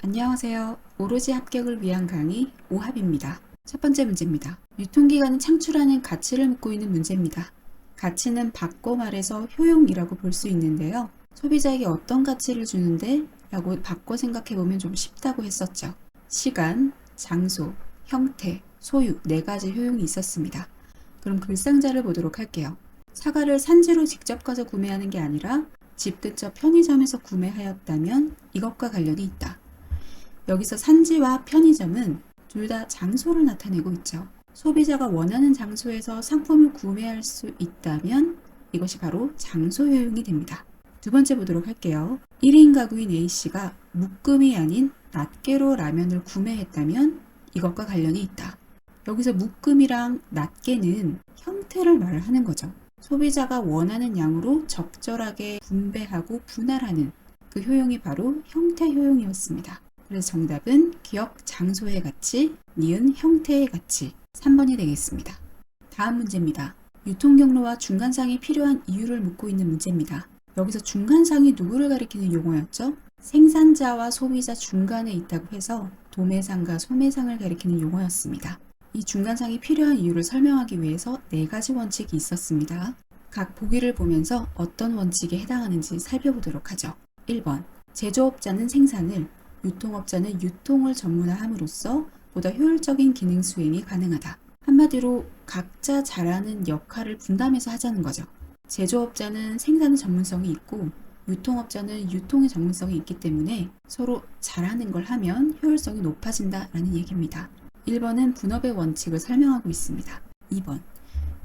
안녕하세요. 오로지 합격을 위한 강의 오합입니다. 첫 번째 문제입니다. 유통기간은 창출하는 가치를 묻고 있는 문제입니다. 가치는 바꿔 말해서 효용이라고 볼 수 있는데요. 소비자에게 어떤 가치를 주는데? 라고 바꿔 생각해보면 좀 쉽다고 했었죠. 시간, 장소, 형태, 소유 네 가지 효용이 있었습니다. 그럼 글상자를 보도록 할게요. 사과를 산지로 직접 가서 구매하는 게 아니라 집 근처 편의점에서 구매하였다면 이것과 관련이 있다. 여기서 산지와 편의점은 둘 다 장소를 나타내고 있죠. 소비자가 원하는 장소에서 상품을 구매할 수 있다면 이것이 바로 장소 효용이 됩니다. 두 번째 보도록 할게요. 1인 가구인 A씨가 묶음이 아닌 낱개로 라면을 구매했다면 이것과 관련이 있다. 여기서 묶음이랑 낱개는 형태를 말하는 거죠. 소비자가 원하는 양으로 적절하게 분배하고 분할하는 그 효용이 바로 형태 효용이었습니다. 그래서 정답은 기억 장소의 가치, 니은 형태의 가치 3번이 되겠습니다. 다음 문제입니다. 유통경로와 중간상이 필요한 이유를 묻고 있는 문제입니다. 여기서 중간상이 누구를 가리키는 용어였죠? 생산자와 소비자 중간에 있다고 해서 도매상과 소매상을 가리키는 용어였습니다. 이 중간상이 필요한 이유를 설명하기 위해서 네 가지 원칙이 있었습니다. 각 보기를 보면서 어떤 원칙에 해당하는지 살펴보도록 하죠. 1번, 제조업자는 생산을, 유통업자는 유통을 전문화함으로써 보다 효율적인 기능 수행이 가능하다. 한마디로 각자 잘하는 역할을 분담해서 하자는 거죠. 제조업자는 생산의 전문성이 있고 유통업자는 유통의 전문성이 있기 때문에 서로 잘하는 걸 하면 효율성이 높아진다라는 얘기입니다. 1번은 분업의 원칙을 설명하고 있습니다. 2번,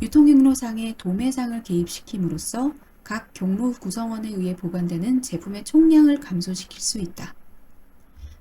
유통경로상에 도매상을 개입시킴으로써 각 경로 구성원에 의해 보관되는 제품의 총량을 감소시킬 수 있다.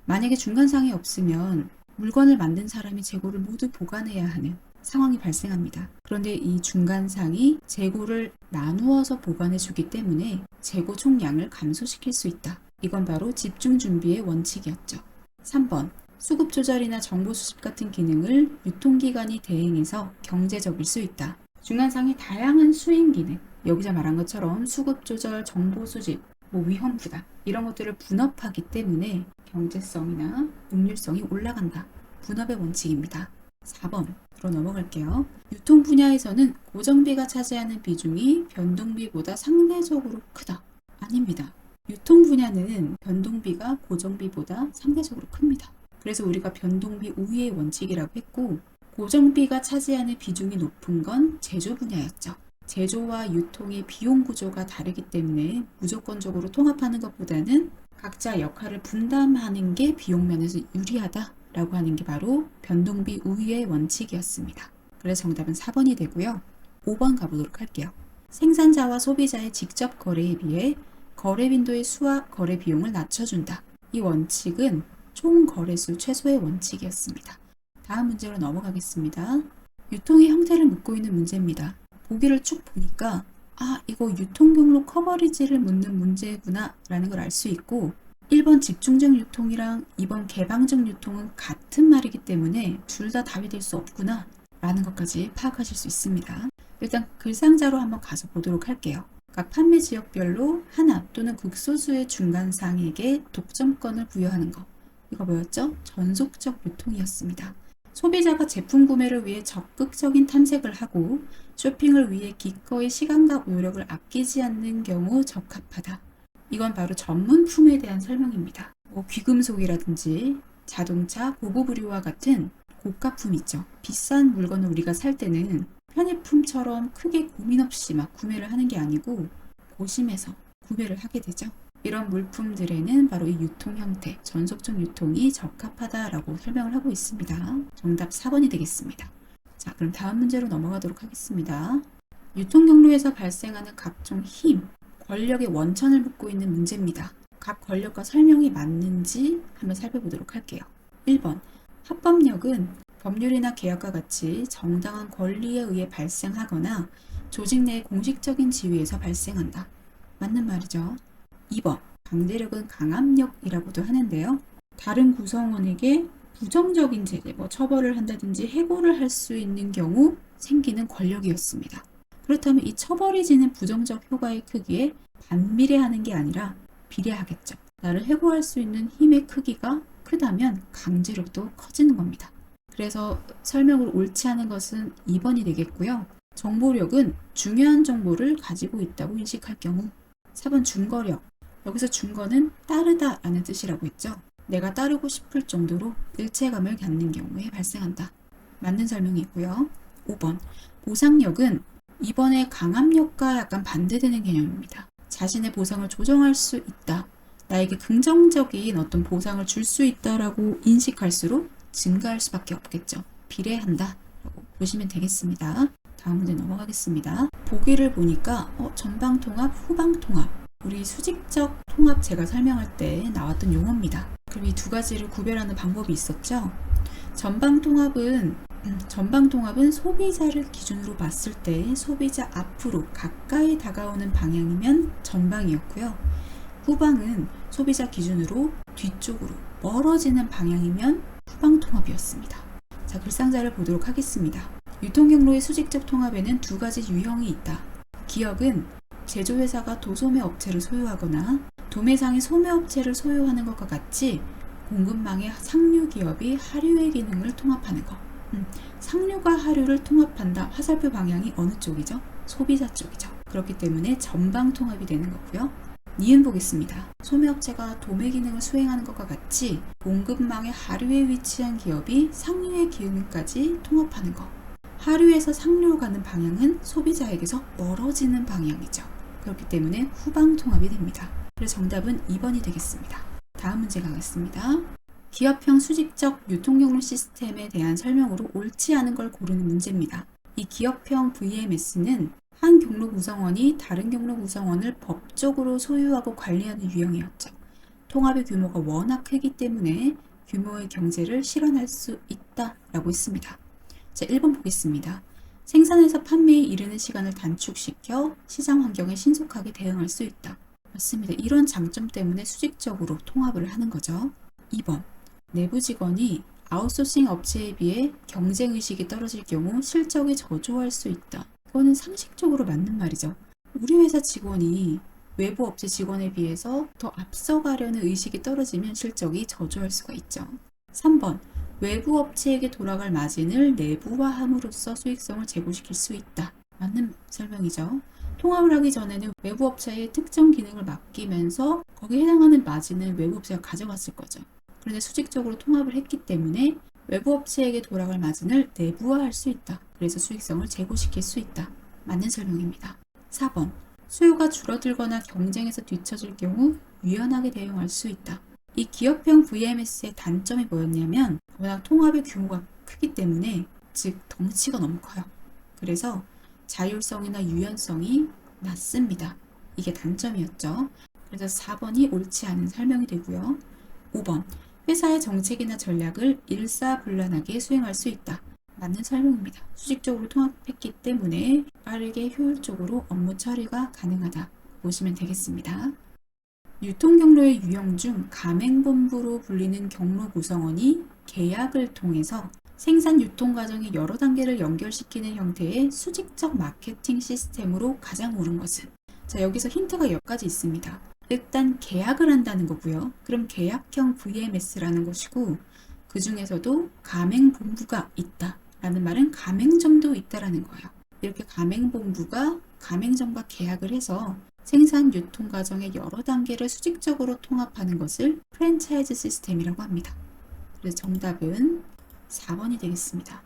만약에 중간상이 없으면 물건을 만든 사람이 재고를 모두 보관해야 하는 상황이 발생합니다. 그런데 이 중간상이 재고를 나누어서 보관해 주기 때문에 재고 총량을 감소시킬 수 있다. 이건 바로 집중 준비의 원칙이었죠. 3번, 수급 조절이나 정보 수집 같은 기능을 유통기관이 대행해서 경제적일 수 있다. 중간상이 다양한 수행 기능, 여기서 말한 것처럼 수급 조절, 정보 수집, 위험 부담 이런 것들을 분업하기 때문에 경제성이나 운율성이 올라간다. 분업의 원칙입니다. 4번으로 넘어갈게요. 유통 분야에서는 고정비가 차지하는 비중이 변동비보다 상대적으로 크다. 아닙니다. 유통 분야는 변동비가 고정비보다 상대적으로 큽니다. 그래서 우리가 변동비 우위의 원칙이라고 했고 고정비가 차지하는 비중이 높은 건 제조 분야였죠. 제조와 유통의 비용 구조가 다르기 때문에 무조건적으로 통합하는 것보다는 각자 역할을 분담하는 게 비용 면에서 유리하다라고 하는 게 바로 변동비 우위의 원칙이었습니다. 그래서 정답은 4번이 되고요. 5번 가보도록 할게요. 생산자와 소비자의 직접 거래에 비해 거래 빈도의 수와 거래 비용을 낮춰준다. 이 원칙은 총 거래수 최소의 원칙이었습니다. 다음 문제로 넘어가겠습니다. 유통의 형태를 묻고 있는 문제입니다. 보기를 쭉 보니까 이거 유통경로 커버리지를 묻는 문제구나 라는 걸 알 수 있고 1번 집중적 유통이랑 2번 개방적 유통은 같은 말이기 때문에 둘 다 답이 될 수 없구나 라는 것까지 파악하실 수 있습니다. 일단 글상자로 한번 가서 보도록 할게요. 각 판매 지역별로 하나 또는 극소수의 중간상에게 독점권을 부여하는 것. 이거 뭐였죠? 전속적 유통이었습니다. 소비자가 제품 구매를 위해 적극적인 탐색을 하고 쇼핑을 위해 기꺼이 시간과 노력을 아끼지 않는 경우 적합하다. 이건 바로 전문품에 대한 설명입니다. 귀금속이라든지 자동차, 고급 의류와 같은 고가품 있죠. 비싼 물건을 우리가 살 때는 편의품처럼 크게 고민 없이 막 구매를 하는 게 아니고 고심해서 구매를 하게 되죠. 이런 물품들에는 바로 이 유통 형태, 전속적 유통이 적합하다라고 설명을 하고 있습니다. 정답 4번이 되겠습니다. 자, 그럼 다음 문제로 넘어가도록 하겠습니다. 유통 경로에서 발생하는 각종 힘, 권력의 원천을 묻고 있는 문제입니다. 각 권력과 설명이 맞는지 한번 살펴보도록 할게요. 1번, 합법력은 법률이나 계약과 같이 정당한 권리에 의해 발생하거나 조직 내의 공식적인 지위에서 발생한다. 맞는 말이죠. 2번, 강제력은 강압력이라고도 하는데요. 다른 구성원에게 부정적인 제재, 처벌을 한다든지 해고를 할 수 있는 경우 생기는 권력이었습니다. 그렇다면 이 처벌이 지닌 부정적 효과의 크기에 반비례하는 게 아니라 비례하겠죠. 나를 해고할 수 있는 힘의 크기가 크다면 강제로 또 커지는 겁니다. 그래서 설명을 옳지 않은 것은 2번이 되겠고요. 정보력은 중요한 정보를 가지고 있다고 인식할 경우. 4번 중거력. 여기서 중거는 따르다 라는 뜻이라고 했죠. 내가 따르고 싶을 정도로 일체감을 갖는 경우에 발생한다. 맞는 설명이고요. 5번 보상력은 2번의 강압력과 약간 반대되는 개념입니다. 자신의 보상을 조정할 수 있다. 나에게 긍정적인 어떤 보상을 줄 수 있다라고 인식할수록 증가할 수밖에 없겠죠. 비례한다 라고 보시면 되겠습니다. 다음 문제 넘어가겠습니다. 보기를 보니까 전방통합, 후방통합. 우리 수직적 통합 제가 설명할 때 나왔던 용어입니다. 그럼 이 두 가지를 구별하는 방법이 있었죠. 전방통합은 소비자를 기준으로 봤을 때 소비자 앞으로 가까이 다가오는 방향이면 전방이었고요. 후방은 소비자 기준으로 뒤쪽으로 멀어지는 방향이면 후방통합이었습니다. 자, 글상자를 보도록 하겠습니다. 유통경로의 수직적 통합에는 두 가지 유형이 있다. 기업은 제조회사가 도소매 업체를 소유하거나 도매상이 소매업체를 소유하는 것과 같이 공급망의 상류기업이 하류의 기능을 통합하는 것. 상류가 하류를 통합한다. 화살표 방향이 어느 쪽이죠? 소비자 쪽이죠. 그렇기 때문에 전방 통합이 되는 거고요. 니은 보겠습니다. 소매업체가 도매 기능을 수행하는 것과 같이 공급망의 하류에 위치한 기업이 상류의 기능까지 통합하는 것. 하류에서 상류로 가는 방향은 소비자에게서 멀어지는 방향이죠. 그렇기 때문에 후방 통합이 됩니다. 그래서 정답은 2번이 되겠습니다. 다음 문제 가겠습니다. 기업형 수직적 유통경로 시스템에 대한 설명으로 옳지 않은 걸 고르는 문제입니다. 이 기업형 VMS는 한 경로 구성원이 다른 경로 구성원을 법적으로 소유하고 관리하는 유형이었죠. 통합의 규모가 워낙 크기 때문에 규모의 경제를 실현할 수 있다라고 했습니다. 자, 1번 보겠습니다. 생산에서 판매에 이르는 시간을 단축시켜 시장 환경에 신속하게 대응할 수 있다. 맞습니다. 이런 장점 때문에 수직적으로 통합을 하는 거죠. 2번 내부 직원이 아웃소싱 업체에 비해 경쟁의식이 떨어질 경우 실적이 저조할 수 있다. 이거는 상식적으로 맞는 말이죠. 우리 회사 직원이 외부 업체 직원에 비해서 더 앞서가려는 의식이 떨어지면 실적이 저조할 수가 있죠. 3번 외부 업체에게 돌아갈 마진을 내부화함으로써 수익성을 제고시킬 수 있다. 맞는 설명이죠. 통합을 하기 전에는 외부 업체의 특정 기능을 맡기면서 거기에 해당하는 마진을 외부 업체가 가져갔을 거죠. 그런데 수직적으로 통합을 했기 때문에 외부 업체에게 돌아갈 마진을 내부화할 수 있다. 그래서 수익성을 제고시킬 수 있다. 맞는 설명입니다. 4번 수요가 줄어들거나 경쟁에서 뒤처질 경우 유연하게 대응할 수 있다. 이 기업형 VMS의 단점이 뭐였냐면 워낙 통합의 규모가 크기 때문에 즉 덩치가 너무 커요. 그래서 자율성이나 유연성이 낮습니다. 이게 단점이었죠. 그래서 4번이 옳지 않은 설명이 되고요. 5번 회사의 정책이나 전략을 일사불란하게 수행할 수 있다. 맞는 설명입니다. 수직적으로 통합했기 때문에 빠르게 효율적으로 업무 처리가 가능하다. 보시면 되겠습니다. 유통경로의 유형 중 가맹본부로 불리는 경로 구성원이 계약을 통해서 생산 유통 과정의 여러 단계를 연결시키는 형태의 수직적 마케팅 시스템으로 가장 옳은 것은 자, 여기서 힌트가 몇 가지 있습니다. 일단 계약을 한다는 거고요. 그럼 계약형 VMS라는 것이고 그 중에서도 가맹본부가 있다 라는 말은 가맹점도 있다라는 거예요. 이렇게 가맹본부가 가맹점과 계약을 해서 생산 유통 과정의 여러 단계를 수직적으로 통합하는 것을 프랜차이즈 시스템이라고 합니다. 그래서 정답은 4번이 되겠습니다.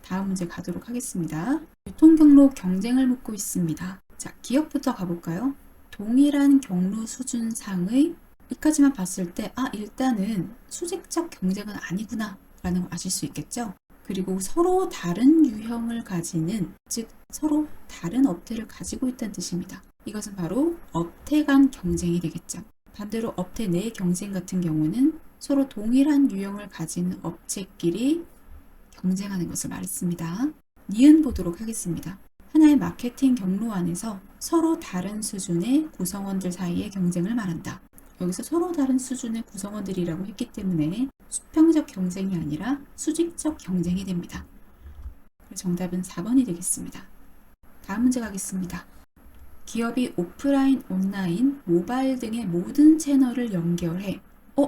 다음 문제 가도록 하겠습니다. 유통경로 경쟁을 묻고 있습니다. 자, 기업부터 가볼까요? 동일한 경로 수준상의 여기까지만 봤을 때 일단은 수직적 경쟁은 아니구나 라는 걸 아실 수 있겠죠. 그리고 서로 다른 유형을 가지는 즉 서로 다른 업태를 가지고 있다는 뜻입니다. 이것은 바로 업태 간 경쟁이 되겠죠. 반대로 업태 내 경쟁 같은 경우는 서로 동일한 유형을 가지는 업체끼리 경쟁하는 것을 말했습니다. 니은 보도록 하겠습니다. 하나의 마케팅 경로 안에서 서로 다른 수준의 구성원들 사이의 경쟁을 말한다. 여기서 서로 다른 수준의 구성원들이라고 했기 때문에 수평적 경쟁이 아니라 수직적 경쟁이 됩니다. 정답은 4번이 되겠습니다. 다음 문제 가겠습니다. 기업이 오프라인, 온라인, 모바일 등의 모든 채널을 연결해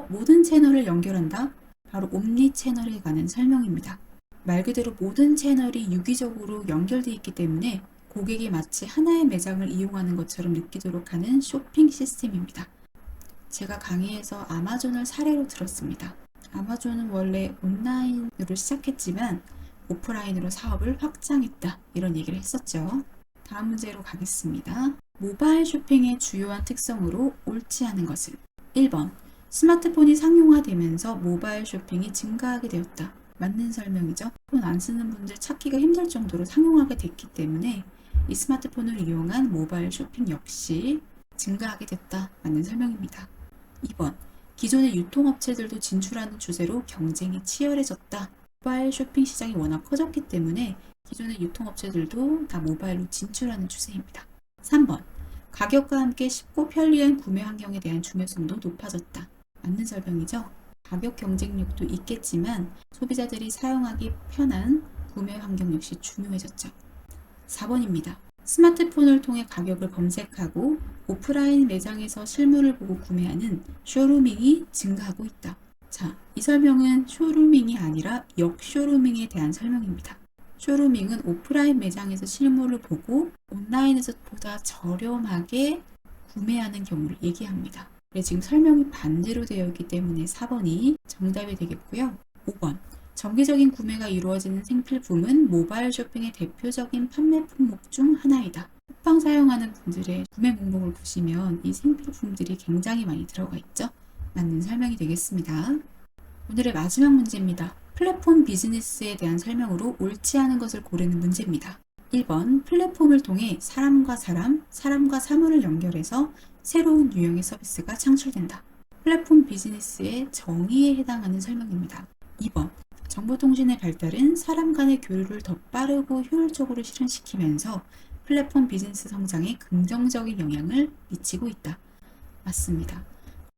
모든 채널을 연결한다? 바로 옴니 채널에 관한 설명입니다. 말 그대로 모든 채널이 유기적으로 연결되어 있기 때문에 고객이 마치 하나의 매장을 이용하는 것처럼 느끼도록 하는 쇼핑 시스템입니다. 제가 강의에서 아마존을 사례로 들었습니다. 아마존은 원래 온라인으로 시작했지만 오프라인으로 사업을 확장했다, 이런 얘기를 했었죠. 다음 문제로 가겠습니다. 모바일 쇼핑의 주요한 특성으로 옳지 않은 것은 1번, 스마트폰이 상용화되면서 모바일 쇼핑이 증가하게 되었다. 맞는 설명이죠. 폰 안 쓰는 분들 찾기가 힘들 정도로 상용화가 됐기 때문에 이 스마트폰을 이용한 모바일 쇼핑 역시 증가하게 됐다. 맞는 설명입니다. 2번, 기존의 유통업체들도 진출하는 추세로 경쟁이 치열해졌다. 모바일 쇼핑 시장이 워낙 커졌기 때문에 기존의 유통업체들도 다 모바일로 진출하는 추세입니다. 3번, 가격과 함께 쉽고 편리한 구매 환경에 대한 중요성도 높아졌다. 맞는 설명이죠. 가격 경쟁력도 있겠지만 소비자들이 사용하기 편한 구매 환경 역시 중요해졌죠. 4번입니다. 스마트폰을 통해 가격을 검색하고 오프라인 매장에서 실물을 보고 구매하는 쇼루밍이 증가하고 있다. 자, 이 설명은 쇼루밍이 아니라 역쇼루밍에 대한 설명입니다. 쇼루밍은 오프라인 매장에서 실물을 보고 온라인에서 보다 저렴하게 구매하는 경우를 얘기합니다. 지금 설명이 반대로 되어 있기 때문에 4번이 정답이 되겠고요. 5번, 정기적인 구매가 이루어지는 생필품은 모바일 쇼핑의 대표적인 판매 품목 중 하나이다. 쿠팡 사용하는 분들의 구매 목록을 보시면 이 생필품들이 굉장히 많이 들어가 있죠. 맞는 설명이 되겠습니다. 오늘의 마지막 문제입니다. 플랫폼 비즈니스에 대한 설명으로 옳지 않은 것을 고르는 문제입니다. 1번, 플랫폼을 통해 사람과 사람, 사람과 사물을 연결해서 새로운 유형의 서비스가 창출된다. 플랫폼 비즈니스의 정의에 해당하는 설명입니다. 2번, 정보통신의 발달은 사람 간의 교류를 더 빠르고 효율적으로 실현시키면서 플랫폼 비즈니스 성장에 긍정적인 영향을 미치고 있다. 맞습니다.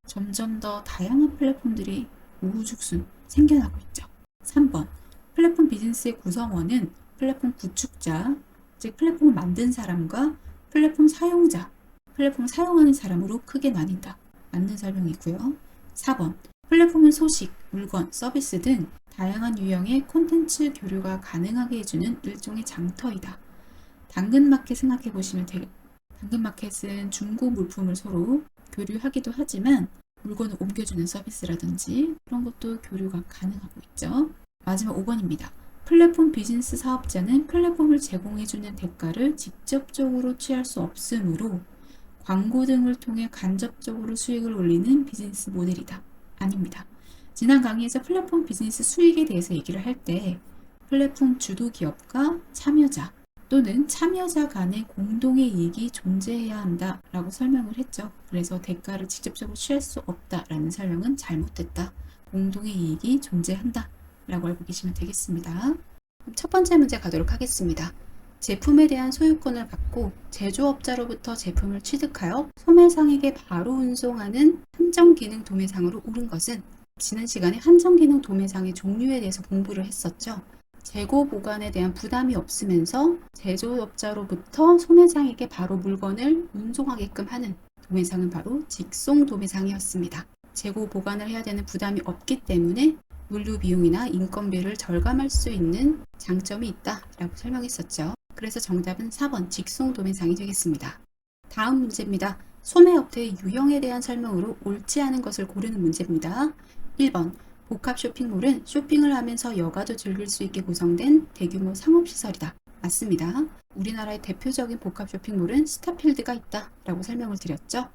점점 더 다양한 플랫폼들이 우후죽순 생겨나고 있죠. 3번, 플랫폼 비즈니스의 구성원은 플랫폼 구축자, 즉 플랫폼을 만든 사람과 플랫폼 사용자, 플랫폼을 사용하는 사람으로 크게 나뉜다. 맞는 설명이고요. 4번, 플랫폼은 소식, 물건, 서비스 등 다양한 유형의 콘텐츠 교류가 가능하게 해주는 일종의 장터이다. 당근마켓 생각해 보시면 당근마켓은 중고 물품을 서로 교류하기도 하지만 물건을 옮겨주는 서비스라든지 그런 것도 교류가 가능하고 있죠. 마지막 5번입니다. 플랫폼 비즈니스 사업자는 플랫폼을 제공해주는 대가를 직접적으로 취할 수 없으므로 광고 등을 통해 간접적으로 수익을 올리는 비즈니스 모델이다. 아닙니다. 지난 강의에서 플랫폼 비즈니스 수익에 대해서 얘기를 할 때 플랫폼 주도 기업과 참여자 또는 참여자 간의 공동의 이익이 존재해야 한다라고 설명을 했죠. 그래서 대가를 직접적으로 취할 수 없다라는 설명은 잘못됐다. 공동의 이익이 존재한다 라고 알고 계시면 되겠습니다. 그럼 첫 번째 문제 가도록 하겠습니다. 제품에 대한 소유권을 갖고 제조업자로부터 제품을 취득하여 소매상에게 바로 운송하는 한정기능 도매상으로 오른 것은 지난 시간에 한정기능 도매상의 종류에 대해서 공부를 했었죠. 재고 보관에 대한 부담이 없으면서 제조업자로부터 소매상에게 바로 물건을 운송하게끔 하는 도매상은 바로 직송 도매상이었습니다. 재고 보관을 해야 되는 부담이 없기 때문에 물류 비용이나 인건비를 절감할 수 있는 장점이 있다라고 설명했었죠. 그래서 정답은 4번 직송 도매상이 되겠습니다. 다음 문제입니다. 소매업체의 유형에 대한 설명으로 옳지 않은 것을 고르는 문제입니다. 1번 복합 쇼핑몰은 쇼핑을 하면서 여가도 즐길 수 있게 구성된 대규모 상업시설이다. 맞습니다. 우리나라의 대표적인 복합 쇼핑몰은 스타필드가 있다 라고 설명을 드렸죠.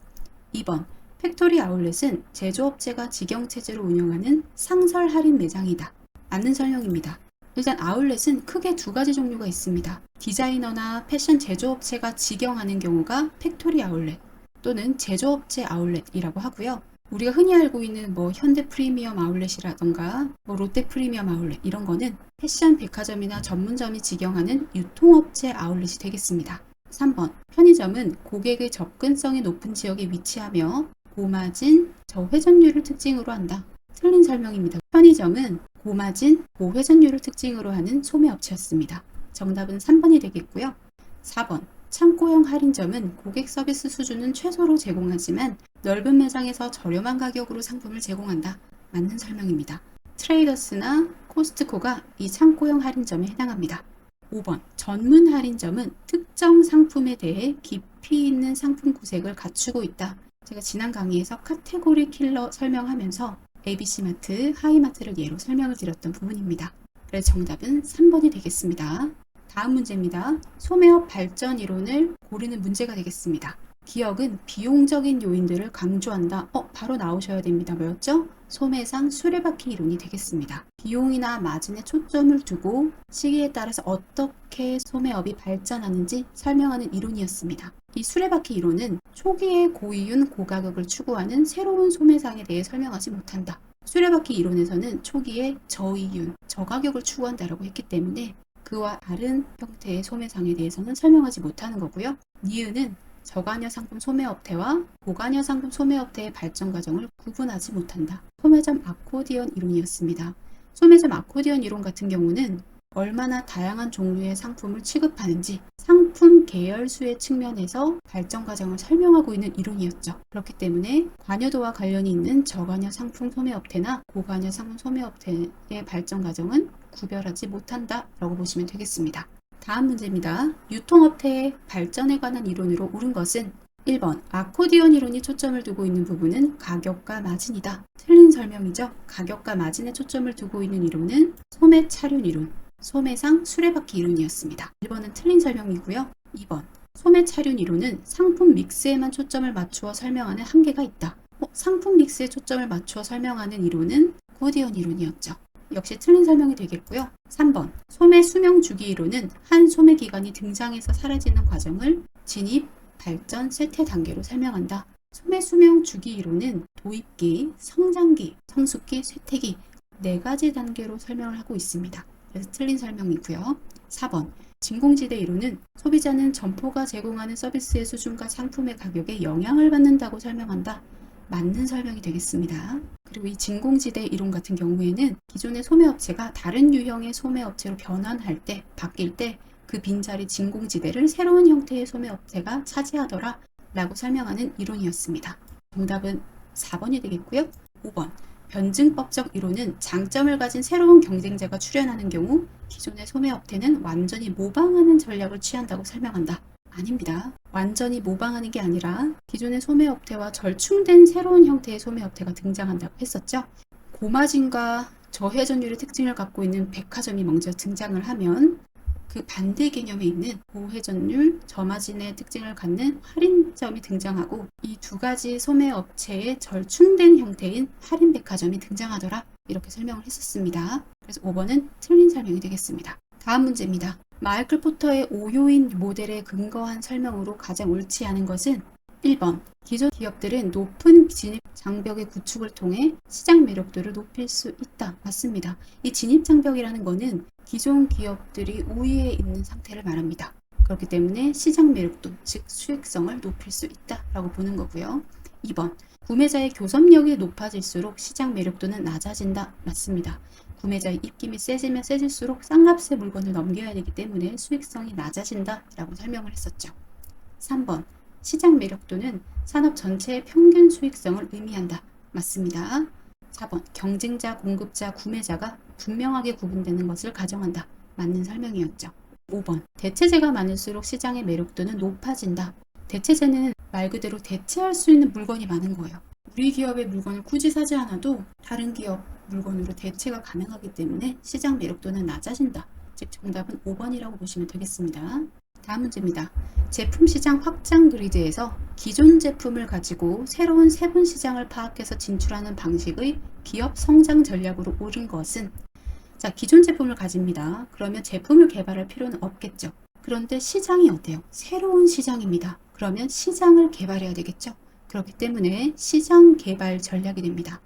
2번 팩토리 아울렛은 제조업체가 직영체제로 운영하는 상설 할인 매장이다. 맞는 설명입니다. 일단 아울렛은 크게 두 가지 종류가 있습니다. 디자이너나 패션 제조업체가 직영하는 경우가 팩토리 아울렛 또는 제조업체 아울렛이라고 하고요. 우리가 흔히 알고 있는 현대 프리미엄 아울렛이라던가 롯데 프리미엄 아울렛 이런 거는 패션 백화점이나 전문점이 직영하는 유통업체 아울렛이 되겠습니다. 3번 편의점은 고객의 접근성이 높은 지역에 위치하며 고마진, 저회전율을 특징으로 한다. 틀린 설명입니다. 편의점은 고마진, 고회전율을 특징으로 하는 소매업체였습니다. 정답은 3번이 되겠고요. 4번 창고형 할인점은 고객 서비스 수준은 최소로 제공하지만 넓은 매장에서 저렴한 가격으로 상품을 제공한다. 맞는 설명입니다. 트레이더스나 코스트코가 이 창고형 할인점에 해당합니다. 5번 전문 할인점은 특정 상품에 대해 깊이 있는 상품 구색을 갖추고 있다. 제가 지난 강의에서 카테고리 킬러 설명하면서 ABC마트, 하이마트를 예로 설명을 드렸던 부분입니다. 그래서 정답은 3번이 되겠습니다. 다음 문제입니다. 소매업 발전 이론을 고르는 문제가 되겠습니다. 기억은 비용적인 요인들을 강조한다. 바로 나오셔야 됩니다. 뭐였죠? 소매상 수레바퀴 이론이 되겠습니다. 비용이나 마진에 초점을 두고 시기에 따라서 어떻게 소매업이 발전하는지 설명하는 이론이었습니다. 이 수레바퀴 이론은 초기에 고이윤, 고가격을 추구하는 새로운 소매상에 대해 설명하지 못한다. 수레바퀴 이론에서는 초기에 저이윤, 저가격을 추구한다라고 했기 때문에 그와 다른 형태의 소매상에 대해서는 설명하지 못하는 거고요. 니은은 저가녀 상품 소매업태와 고가녀 상품 소매업태의 발전 과정을 구분하지 못한다. 소매점 아코디언 이론이었습니다. 소매점 아코디언 이론 같은 경우는 얼마나 다양한 종류의 상품을 취급하는지 상품 계열수의 측면에서 발전 과정을 설명하고 있는 이론이었죠. 그렇기 때문에 관여도와 관련이 있는 저가녀 상품 소매업태나 고가녀 상품 소매업태의 발전 과정은 구별하지 못한다라고 보시면 되겠습니다. 다음 문제입니다. 유통업태의 발전에 관한 이론으로 옳은 것은 1번 아코디언 이론이 초점을 두고 있는 부분은 가격과 마진이다. 틀린 설명이죠. 가격과 마진에 초점을 두고 있는 이론은 소매차륜 이론, 소매상 수레바퀴 이론이었습니다. 1번은 틀린 설명이고요. 2번 소매차륜 이론은 상품 믹스에만 초점을 맞추어 설명하는 한계가 있다. 상품 믹스에 초점을 맞추어 설명하는 이론은 아코디언 이론이었죠. 역시 틀린 설명이 되겠고요. 3번 소매 수명 주기 이론은 한 소매 기간이 등장해서 사라지는 과정을 진입, 발전, 쇠퇴 단계로 설명한다. 소매 수명 주기 이론은 도입기, 성장기, 성숙기, 쇠퇴기 4가지 단계로 설명을 하고 있습니다. 그래서 틀린 설명이고요. 4번 진공지대 이론은 소비자는 점포가 제공하는 서비스의 수준과 상품의 가격에 영향을 받는다고 설명한다. 맞는 설명이 되겠습니다. 그리고 이 진공지대 이론 같은 경우에는 기존의 소매업체가 다른 유형의 소매업체로 변환할 때, 바뀔 때 그 빈자리 진공지대를 새로운 형태의 소매업체가 차지하더라 라고 설명하는 이론이었습니다. 정답은 4번이 되겠고요. 5번 변증법적 이론은 장점을 가진 새로운 경쟁자가 출현하는 경우 기존의 소매업체는 완전히 모방하는 전략을 취한다고 설명한다. 아닙니다. 완전히 모방하는 게 아니라 기존의 소매업태와 절충된 새로운 형태의 소매업태가 등장한다고 했었죠. 고마진과 저회전율의 특징을 갖고 있는 백화점이 먼저 등장을 하면 그 반대 개념에 있는 고회전율, 저마진의 특징을 갖는 할인점이 등장하고 이 2가지 소매업체의 절충된 형태인 할인백화점이 등장하더라. 이렇게 설명을 했었습니다. 그래서 5번은 틀린 설명이 되겠습니다. 다음 문제입니다. 마이클 포터의 5요인 모델에 근거한 설명으로 가장 옳지 않은 것은 1번 기존 기업들은 높은 진입 장벽의 구축을 통해 시장 매력도를 높일 수 있다. 맞습니다. 이 진입 장벽이라는 것은 기존 기업들이 우위에 있는 상태를 말합니다. 그렇기 때문에 시장 매력도, 즉 수익성을 높일 수 있다라고 보는 거고요. 2번 구매자의 교섭력이 높아질수록 시장 매력도는 낮아진다. 맞습니다. 구매자의 입김이 세지면 세질수록 싼값의 물건을 넘겨야 되기 때문에 수익성이 낮아진다라고 설명을 했었죠. 3번 시장 매력도는 산업 전체의 평균 수익성을 의미한다. 맞습니다. 4번 경쟁자, 공급자, 구매자가 분명하게 구분되는 것을 가정한다. 맞는 설명이었죠. 5번 대체재가 많을수록 시장의 매력도는 높아진다. 대체재는 말 그대로 대체할 수 있는 물건이 많은 거예요. 우리 기업의 물건을 굳이 사지 않아도 다른 기업 물건으로 대체가 가능하기 때문에 시장 매력도는 낮아진다. 즉 정답은 5번이라고 보시면 되겠습니다. 다음 문제입니다. 제품 시장 확장 그리드에서 기존 제품을 가지고 새로운 세분 시장을 파악해서 진출하는 방식의 기업 성장 전략으로 옳은 것은 기존 제품을 가집니다. 그러면 제품을 개발할 필요는 없겠죠. 그런데 시장이 어때요? 새로운 시장입니다. 그러면 시장을 개발해야 되겠죠. 그렇기 때문에 시장 개발 전략이 됩니다.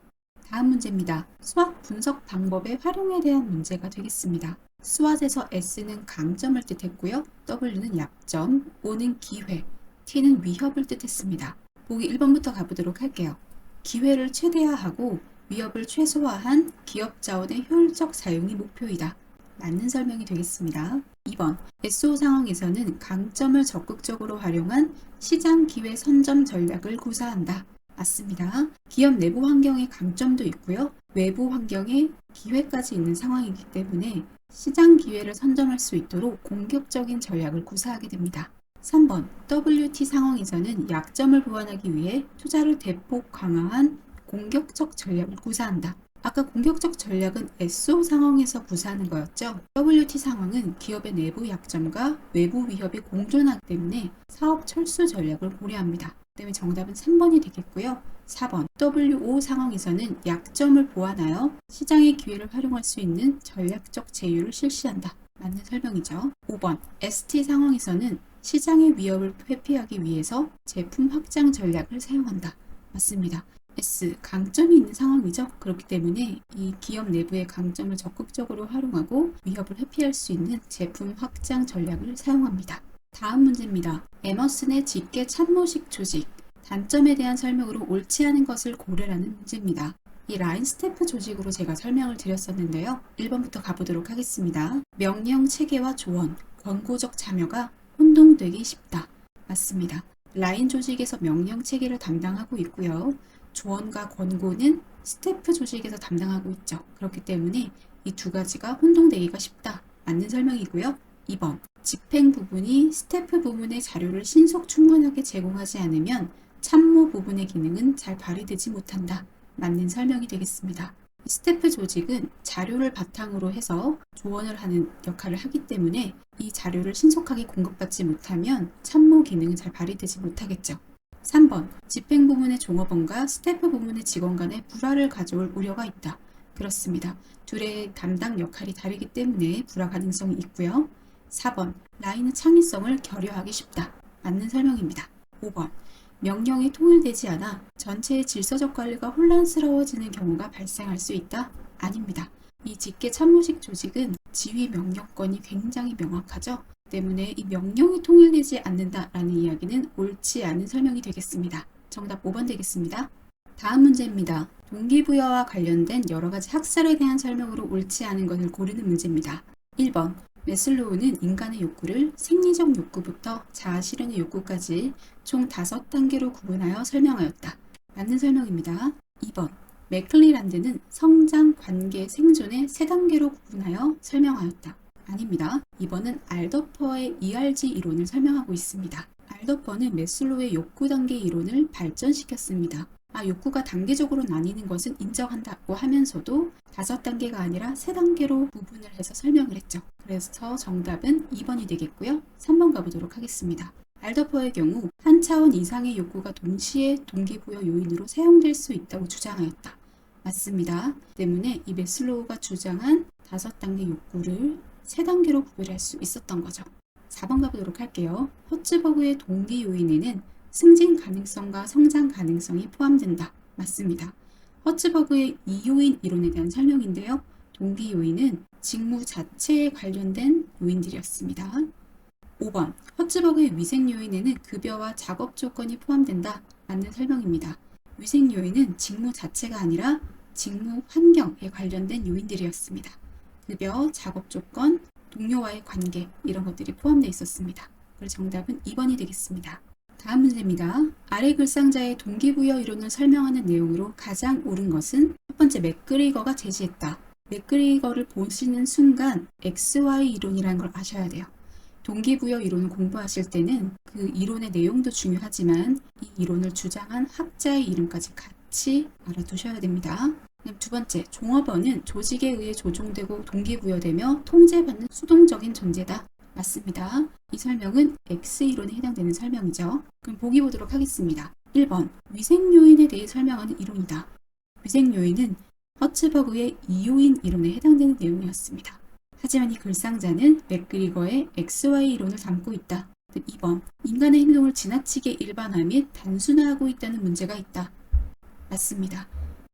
다음 문제입니다. 수학 분석 방법의 활용에 대한 문제가 되겠습니다. SWOT에서 S는 강점을 뜻했고요. W는 약점, O는 기회, T는 위협을 뜻했습니다. 보기 1번부터 가보도록 할게요. 기회를 최대화하고 위협을 최소화한 기업 자원의 효율적 사용이 목표이다. 맞는 설명이 되겠습니다. 2번 SO 상황에서는 강점을 적극적으로 활용한 시장 기회 선점 전략을 구사한다. 맞습니다. 기업 내부 환경의 강점도 있고요. 외부 환경의 기회까지 있는 상황이기 때문에 시장 기회를 선점할 수 있도록 공격적인 전략을 구사하게 됩니다. 3번, WT 상황에서는 약점을 보완하기 위해 투자를 대폭 강화한 공격적 전략을 구사한다. 아까 공격적 전략은 SO 상황에서 구사하는 거였죠. WT 상황은 기업의 내부 약점과 외부 위협이 공존하기 때문에 사업 철수 전략을 고려합니다. 때문에 정답은 3번이 되겠고요. 4번, WO 상황에서는 약점을 보완하여 시장의 기회를 활용할 수 있는 전략적 제휴를 실시한다. 맞는 설명이죠. 5번, ST 상황에서는 시장의 위협을 회피하기 위해서 제품 확장 전략을 사용한다. 맞습니다. S, 강점이 있는 상황이죠. 그렇기 때문에 이 기업 내부의 강점을 적극적으로 활용하고 위협을 회피할 수 있는 제품 확장 전략을 사용합니다. 다음 문제입니다. 에머슨의 직계 참모식 조직, 단점에 대한 설명으로 옳지 않은 것을 고르라는 문제입니다. 이 라인 스태프 조직으로 제가 설명을 드렸었는데요. 1번부터 가보도록 하겠습니다. 명령 체계와 조언, 권고적 참여가 혼동되기 쉽다. 맞습니다. 라인 조직에서 명령 체계를 담당하고 있고요. 조언과 권고는 스태프 조직에서 담당하고 있죠. 그렇기 때문에 이 두 가지가 혼동되기가 쉽다. 맞는 설명이고요. 2번, 집행 부분이 스태프 부분의 자료를 신속 충분하게 제공하지 않으면 참모 부분의 기능은 잘 발휘되지 못한다. 맞는 설명이 되겠습니다. 스태프 조직은 자료를 바탕으로 해서 조언을 하는 역할을 하기 때문에 이 자료를 신속하게 공급받지 못하면 참모 기능은 잘 발휘되지 못하겠죠. 3번, 집행 부문의 종업원과 스태프 부문의 직원 간의 불화를 가져올 우려가 있다. 그렇습니다. 둘의 담당 역할이 다르기 때문에 불화 가능성이 있고요. 4번, 라인의 창의성을 결여하기 쉽다. 맞는 설명입니다. 5번, 명령이 통일되지 않아 전체의 질서적 관리가 혼란스러워지는 경우가 발생할 수 있다? 아닙니다. 이 직계 참모식 조직은 지휘 명령권이 굉장히 명확하죠. 때문에 이 명령이 통일되지 않는다라는 이야기는 옳지 않은 설명이 되겠습니다. 정답 5번 되겠습니다. 다음 문제입니다. 동기부여와 관련된 여러 가지 학설에 대한 설명으로 옳지 않은 것을 고르는 문제입니다. 1번, 매슬로우는 인간의 욕구를 생리적 욕구부터 자아실현의 욕구까지 총 5단계로 구분하여 설명하였다. 맞는 설명입니다. 2번, 맥클리란드는 성장, 관계, 생존의 3단계로 구분하여 설명하였다. 아닙니다. 2번은 알더퍼의 ERG 이론을 설명하고 있습니다. 알더퍼는 매슬로우의 욕구 단계 이론을 발전시켰습니다. 욕구가 단계적으로 나뉘는 것은 인정한다고 하면서도 5단계가 아니라 3단계로 구분을 해서 설명을 했죠. 그래서 정답은 2번이 되겠고요. 3번 가보도록 하겠습니다. 알더퍼의 경우 한 차원 이상의 욕구가 동시에 동기부여 요인으로 사용될 수 있다고 주장하였다. 맞습니다. 때문에 이 매슬로우가 주장한 5단계 욕구를 3단계로 구별할 수 있었던 거죠. 4번 가보도록 할게요. 허츠버그의 동기 요인에는 승진 가능성과 성장 가능성이 포함된다. 맞습니다. 허츠버그의 2요인 이론에 대한 설명인데요. 동기 요인은 직무 자체에 관련된 요인들이었습니다. 5번, 허츠버그의 위생 요인에는 급여와 작업 조건이 포함된다. 맞는 설명입니다. 위생 요인은 직무 자체가 아니라 직무 환경에 관련된 요인들이었습니다. 급여, 작업 조건, 동료와의 관계 이런 것들이 포함되어 있었습니다. 그래서 정답은 2번이 되겠습니다. 다음 문제입니다. 아래 글상자의 동기부여 이론을 설명하는 내용으로 가장 옳은 것은 첫 번째, 맥그리거가 제시했다. 맥그리거를 보시는 순간 XY 이론이라는 걸 아셔야 돼요. 동기부여 이론을 공부하실 때는 그 이론의 내용도 중요하지만 이 이론을 주장한 학자의 이름까지 같이 알아두셔야 됩니다. 두 번째, 종업원은 조직에 의해 조종되고 동기부여되며 통제받는 수동적인 존재다. 맞습니다. 이 설명은 X이론에 해당되는 설명이죠. 그럼 보기 보도록 하겠습니다. 1번, 위생요인에 대해 설명하는 이론이다. 위생요인은 허츠버그의 2요인 이론에 해당되는 내용이었습니다. 하지만 이 글상자는 맥그리거의 XY 이론을 담고 있다. 2번, 인간의 행동을 지나치게 일반화 및 단순화하고 있다는 문제가 있다. 맞습니다.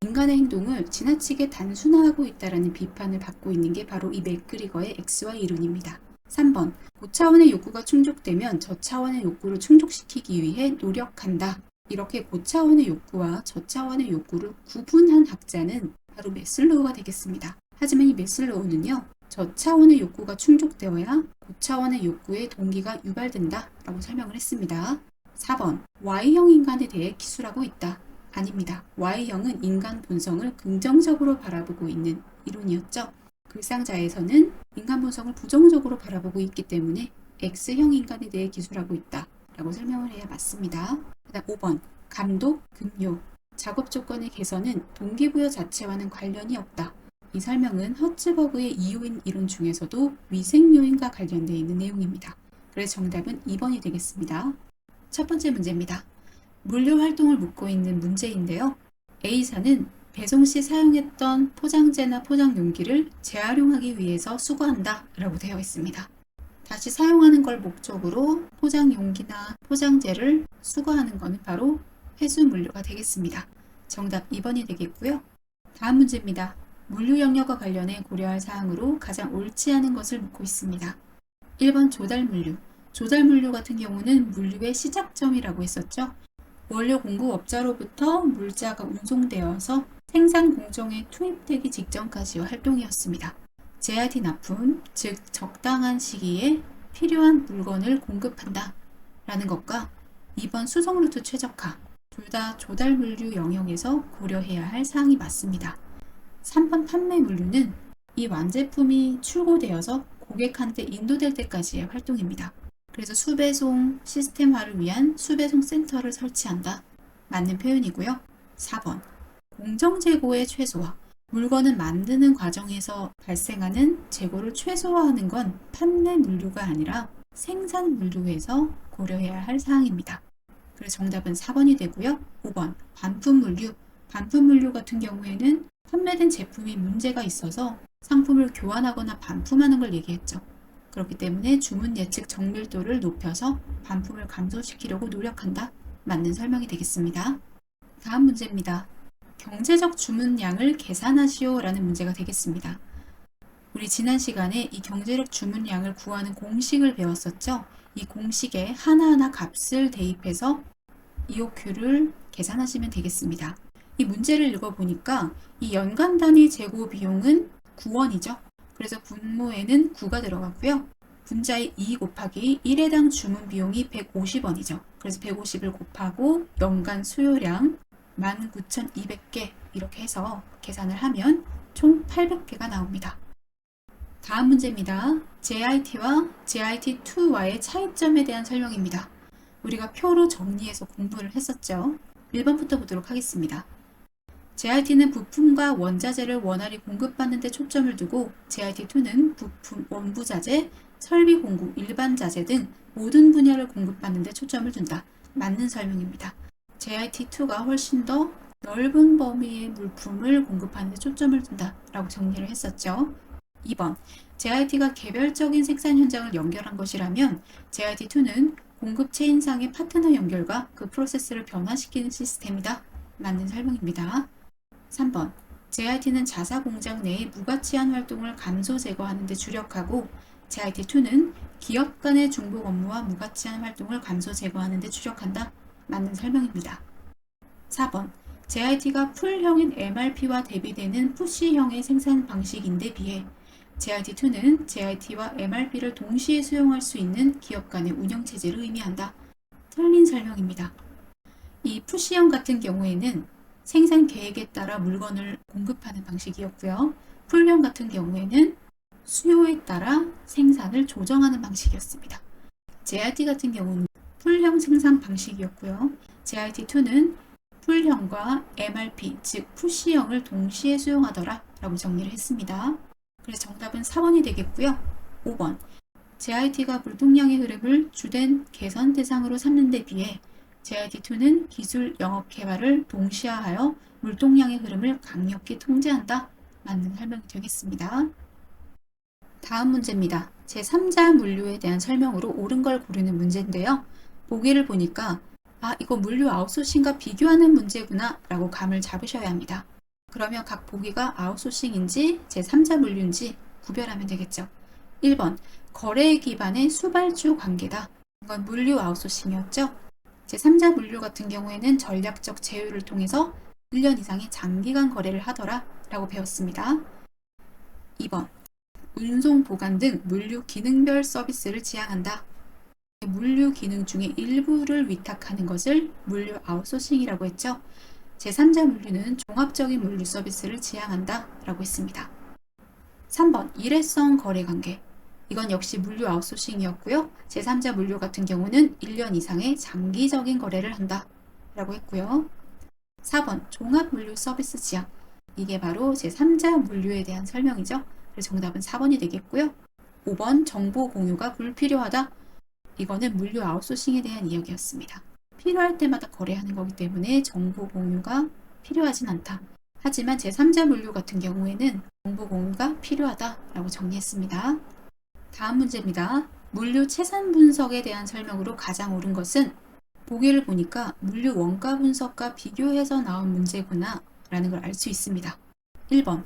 인간의 행동을 지나치게 단순화하고 있다는 비판을 받고 있는 게 바로 이 맥그리거의 XY 이론입니다. 3번, 고차원의 욕구가 충족되면 저차원의 욕구를 충족시키기 위해 노력한다. 이렇게 고차원의 욕구와 저차원의 욕구를 구분한 학자는 바로 매슬로우가 되겠습니다. 하지만 이 매슬로우는요, 저차원의 욕구가 충족되어야 고차원의 욕구의 동기가 유발된다 라고 설명을 했습니다. 4번, Y형 인간에 대해 기술하고 있다. 아닙니다. Y형은 인간 본성을 긍정적으로 바라보고 있는 이론이었죠. 글상자에서는 인간 본성을 부정적으로 바라보고 있기 때문에 X형 인간에 대해 기술하고 있다 라고 설명을 해야 맞습니다. 그다음 5번 감독, 급료, 작업 조건의 개선은 동기부여 자체와는 관련이 없다. 이 설명은 허츠버그의 이요인 이론 중에서도 위생 요인과 관련되어 있는 내용입니다. 그래서 정답은 2번이 되겠습니다. 첫 번째 문제입니다. 물류 활동을 묻고 있는 문제인데요. A사는 배송 시 사용했던 포장재나 포장 용기를 재활용하기 위해서 수거한다 라고 되어 있습니다. 다시 사용하는 걸 목적으로 포장 용기나 포장재를 수거하는 것은 바로 회수 물류가 되겠습니다. 정답 2번이 되겠고요. 다음 문제입니다. 물류 영역과 관련해 고려할 사항으로 가장 옳지 않은 것을 묻고 있습니다. 1번 조달 물류. 조달 물류 같은 경우는 물류의 시작점이라고 했었죠. 원료 공급업자로부터 물자가 운송되어서 생산 공정에 투입되기 직전까지의 활동이었습니다. JIT 납품, 즉 적당한 시기에 필요한 물건을 공급한다 라는 것과 2번 수송 루트 최적화, 둘 다 조달 물류 영역에서 고려해야 할 사항이 맞습니다. 3번 판매 물류는 이 완제품이 출고되어서 고객한테 인도될 때까지의 활동입니다. 그래서 수배송 시스템화를 위한 수배송 센터를 설치한다. 맞는 표현이고요. 4번 공정재고의 최소화. 물건을 만드는 과정에서 발생하는 재고를 최소화하는 건 판매 물류가 아니라 생산 물류에서 고려해야 할 사항입니다. 그래서 정답은 4번이 되고요. 5번 반품 물류. 반품 물류 같은 경우에는 판매된 제품이 문제가 있어서 상품을 교환하거나 반품하는 걸 얘기했죠. 그렇기 때문에 주문 예측 정밀도를 높여서 반품을 감소시키려고 노력한다. 맞는 설명이 되겠습니다. 다음 문제입니다. 경제적 주문량을 계산하시오 라는 문제가 되겠습니다. 우리 지난 시간에 이 경제적 주문량을 구하는 공식을 배웠었죠. 이 공식에 하나하나 값을 대입해서 EOQ를 계산하시면 되겠습니다. 이 문제를 읽어보니까 이 연간 단위 재고 비용은 9원이죠. 그래서 분모에는 9가 들어갔고요. 분자의 2 곱하기 1회당 주문 비용이 150원이죠. 그래서 150을 곱하고 연간 수요량 19,200개 이렇게 해서 계산을 하면 총 800개가 나옵니다. 다음 문제입니다. JIT와 JIT2와의 차이점에 대한 설명입니다. 우리가 표로 정리해서 공부를 했었죠. 1번부터 보도록 하겠습니다. JIT는 부품과 원자재를 원활히 공급받는 데 초점을 두고 JIT2는 부품, 원부자재, 설비 공구, 일반 자재 등 모든 분야를 공급받는 데 초점을 둔다. 맞는 설명입니다. JIT2가 훨씬 더 넓은 범위의 물품을 공급하는 데 초점을 둔다 라고 정리를 했었죠. 2번, JIT가 개별적인 생산 현장을 연결한 것이라면 JIT2는 공급 체인상의 파트너 연결과 그 프로세스를 변화시키는 시스템이다. 맞는 설명입니다. 3번, JIT는 자사 공장 내의 무가치한 활동을 감소 제거하는 데 주력하고 JIT2는 기업 간의 중복 업무와 무가치한 활동을 감소 제거하는 데 주력한다. 맞는 설명입니다. 4번, JIT가 풀형인 MRP와 대비되는 푸시형의 생산 방식인데 비해 JIT2는 JIT와 MRP를 동시에 수용할 수 있는 기업 간의 운영체제를 의미한다. 틀린 설명입니다. 이 푸시형 같은 경우에는 생산 계획에 따라 물건을 공급하는 방식이었고요. 풀형 같은 경우에는 수요에 따라 생산을 조정하는 방식이었습니다. JIT 같은 경우는 풀형 생산 방식이었고요. JIT2는 풀형과 MRP, 즉 푸시형을 동시에 수용하더라 라고 정리를 했습니다. 그래서 정답은 4번이 되겠고요. 5번, JIT가 물동량의 흐름을 주된 개선 대상으로 삼는 데 비해 JIT2는 기술 영업 개발을 동시화하여 물동량의 흐름을 강력히 통제한다. 맞는 설명이 되겠습니다. 다음 문제입니다. 제3자 물류에 대한 설명으로 옳은 걸 고르는 문제인데요. 보기를 보니까 이거 물류 아웃소싱과 비교하는 문제구나 라고 감을 잡으셔야 합니다. 그러면 각 보기가 아웃소싱인지 제3자 물류인지 구별하면 되겠죠. 1번, 거래 기반의 수발주 관계다. 이건 물류 아웃소싱이었죠. 제3자 물류 같은 경우에는 전략적 제휴를 통해서 1년 이상의 장기간 거래를 하더라 라고 배웠습니다. 2번, 운송, 보관 등 물류 기능별 서비스를 지향한다. 물류 기능 중에 일부를 위탁하는 것을 물류 아웃소싱이라고 했죠. 제3자 물류는 종합적인 물류 서비스를 지향한다 라고 했습니다. 3번 일회성 거래관계. 이건 역시 물류 아웃소싱이었고요. 제3자 물류 같은 경우는 1년 이상의 장기적인 거래를 한다 라고 했고요. 4번 종합 물류 서비스 지향. 이게 바로 제3자 물류에 대한 설명이죠. 그래서 정답은 4번이 되겠고요. 5번 정보 공유가 불필요하다. 이거는 물류 아웃소싱에 대한 이야기였습니다. 필요할 때마다 거래하는 거기 때문에 정보 공유가 필요하진 않다. 하지만 제3자 물류 같은 경우에는 정보 공유가 필요하다라고 정리했습니다. 다음 문제입니다. 물류 채산 분석에 대한 설명으로 가장 옳은 것은 보기를 보니까 물류 원가 분석과 비교해서 나온 문제구나 라는 걸 알 수 있습니다. 1번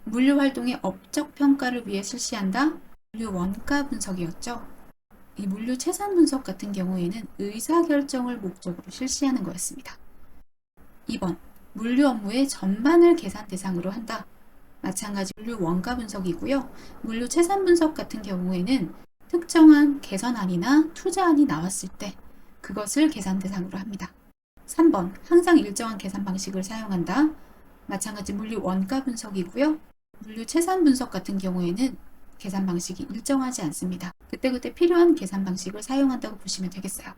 물류 활동의 업적 평가를 위해 실시한다. 물류 원가 분석이었죠. 이 물류 채산 분석 같은 경우에는 의사결정을 목적으로 실시하는 거였습니다. 2번 물류 업무의 전반을 계산 대상으로 한다. 마찬가지 물류 원가 분석이고요. 물류 채산 분석 같은 경우에는 특정한 개선안이나 투자안이 나왔을 때 그것을 계산 대상으로 합니다. 3번 항상 일정한 계산 방식을 사용한다. 마찬가지 물류 원가 분석이고요. 물류 채산 분석 같은 경우에는 계산 방식이 일정하지 않습니다. 그때그때 필요한 계산 방식을 사용한다고 보시면 되겠어요.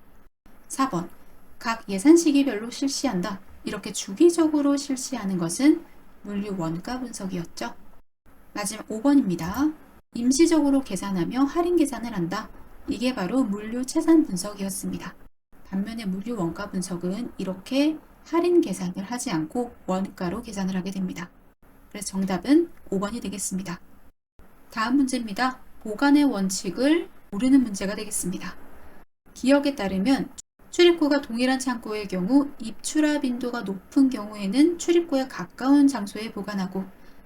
4번 각 예산 시기별로 실시한다. 이렇게 주기적으로 실시하는 것은 물류 원가 분석이었죠. 마지막 5번입니다. 임시적으로 계산하며 할인 계산을 한다. 이게 바로 물류 채산 분석이었습니다. 반면에 물류 원가 분석은 이렇게 할인 계산을 하지 않고 원가로 계산을 하게 됩니다. 그래서 정답은 5번이 되겠습니다. 다음 문제입니다. 보관의 원칙을 모르는 문제가 되겠습니다. 기억에 따르면 출입구가 동일한 창고의 경우 입출하 빈도가 높은 경우에는 출입구에 가까운 장소에 보관하고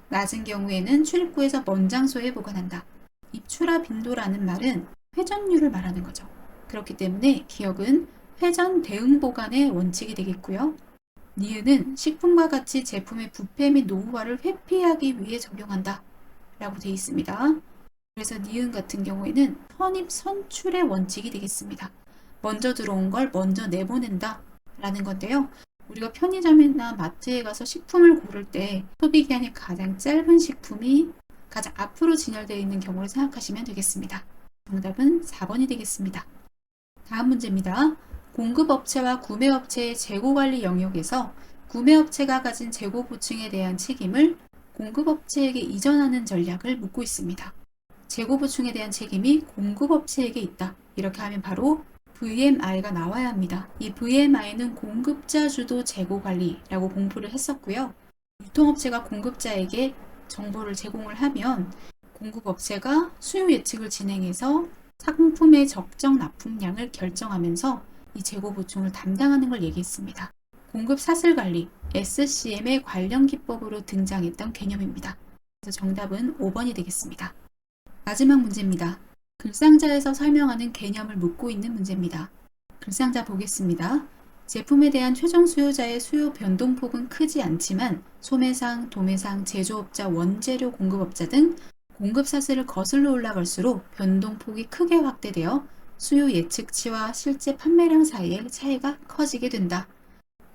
낮은 경우에는 출입구에서 먼 장소에 보관한다. 입출하 빈도라는 말은 회전율을 말하는 거죠. 그렇기 때문에 기억은 회전 대응 보관의 원칙이 되겠고요. 니은은 식품과 같이 제품의 부패 및 노후화를 회피하기 위해 적용한다 라고 되어 있습니다. 그래서 니은 같은 경우에는 선입 선출의 원칙이 되겠습니다. 먼저 들어온 걸 먼저 내보낸다 라는 건데요. 우리가 편의점이나 마트에 가서 식품을 고를 때 소비기한이 가장 짧은 식품이 가장 앞으로 진열되어 있는 경우를 생각하시면 되겠습니다. 정답은 4번이 되겠습니다. 다음 문제입니다. 공급업체와 구매업체의 재고관리 영역에서 구매업체가 가진 재고 보충에 대한 책임을 공급업체에게 이전하는 전략을 묻고 있습니다. 재고 보충에 대한 책임이 공급업체에게 있다. 이렇게 하면 바로 VMI가 나와야 합니다. 이 VMI는 공급자 주도 재고 관리라고 공부를 했었고요. 유통업체가 공급자에게 정보를 제공을 하면 공급업체가 수요 예측을 진행해서 상품의 적정 납품량을 결정하면서 이 재고 보충을 담당하는 걸 얘기했습니다. 공급 사슬 관리, SCM의 관련 기법으로 등장했던 개념입니다. 그래서 정답은 5번이 되겠습니다. 마지막 문제입니다. 글상자에서 설명하는 개념을 묻고 있는 문제입니다. 글상자 보겠습니다. 제품에 대한 최종 수요자의 수요 변동폭은 크지 않지만 소매상, 도매상, 제조업자, 원재료 공급업자 등 공급 사슬을 거슬러 올라갈수록 변동폭이 크게 확대되어 수요 예측치와 실제 판매량 사이의 차이가 커지게 된다.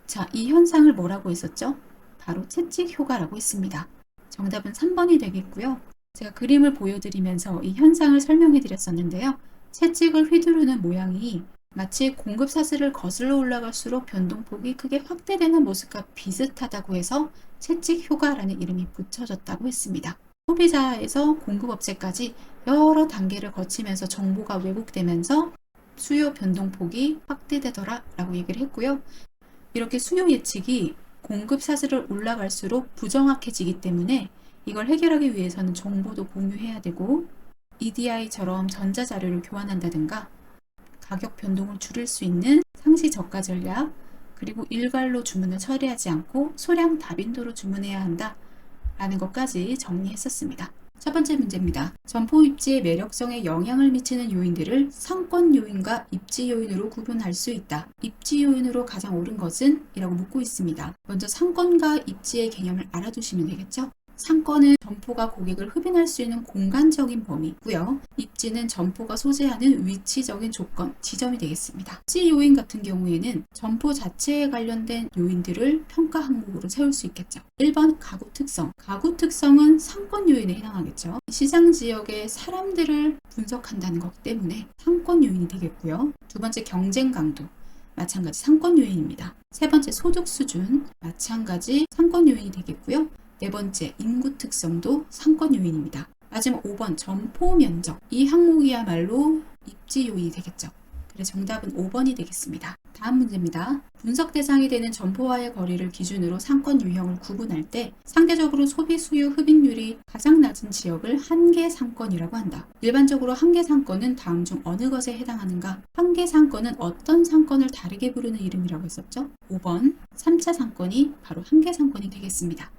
자, 이 현상을 뭐라고 했었죠? 바로 채찍 효과라고 했습니다. 정답은 3번이 되겠고요. 제가 그림을 보여드리면서 이 현상을 설명해 드렸었는데요. 채찍을 휘두르는 모양이 마치 공급 사슬을 거슬러 올라갈수록 변동폭이 크게 확대되는 모습과 비슷하다고 해서 채찍 효과라는 이름이 붙여졌다고 했습니다. 소비자에서 공급업체까지 여러 단계를 거치면서 정보가 왜곡되면서 수요 변동폭이 확대되더라 라고 얘기를 했고요. 이렇게 수요 예측이 공급 사슬을 올라갈수록 부정확해지기 때문에 이걸 해결하기 위해서는 정보도 공유해야 되고 EDI처럼 전자자료를 교환한다든가 가격 변동을 줄일 수 있는 상시 저가 전략, 그리고 일괄로 주문을 처리하지 않고 소량 다빈도로 주문해야 한다 라는 것까지 정리했었습니다. 첫 번째 문제입니다. 점포 입지의 매력성에 영향을 미치는 요인들을 상권 요인과 입지 요인으로 구분할 수 있다. 입지 요인으로 가장 옳은 것은? 이라고 묻고 있습니다. 먼저 상권과 입지의 개념을 알아두시면 되겠죠? 상권은 점포가 고객을 흡인할 수 있는 공간적인 범위고요. 입지는 점포가 소재하는 위치적인 조건, 지점이 되겠습니다. 입지 요인 같은 경우에는 점포 자체에 관련된 요인들을 평가 항목으로 세울 수 있겠죠. 1번 가구 특성. 가구 특성은 상권 요인에 해당하겠죠. 시장 지역의 사람들을 분석한다는 것 때문에 상권 요인이 되겠고요. 두 번째 경쟁 강도. 마찬가지 상권 요인입니다. 세 번째 소득 수준. 마찬가지 상권 요인이 되겠고요. 네 번째, 인구 특성도 상권 요인입니다. 마지막 5번, 점포 면적. 이 항목이야말로 입지 요인이 되겠죠. 그래서 정답은 5번이 되겠습니다. 다음 문제입니다. 분석 대상이 되는 점포와의 거리를 기준으로 상권 유형을 구분할 때 상대적으로 소비 수요 흡입률이 가장 낮은 지역을 한계 상권이라고 한다. 일반적으로 한계 상권은 다음 중 어느 것에 해당하는가? 한계 상권은 어떤 상권을 다르게 부르는 이름이라고 했었죠? 5번, 3차 상권이 바로 한계 상권이 되겠습니다.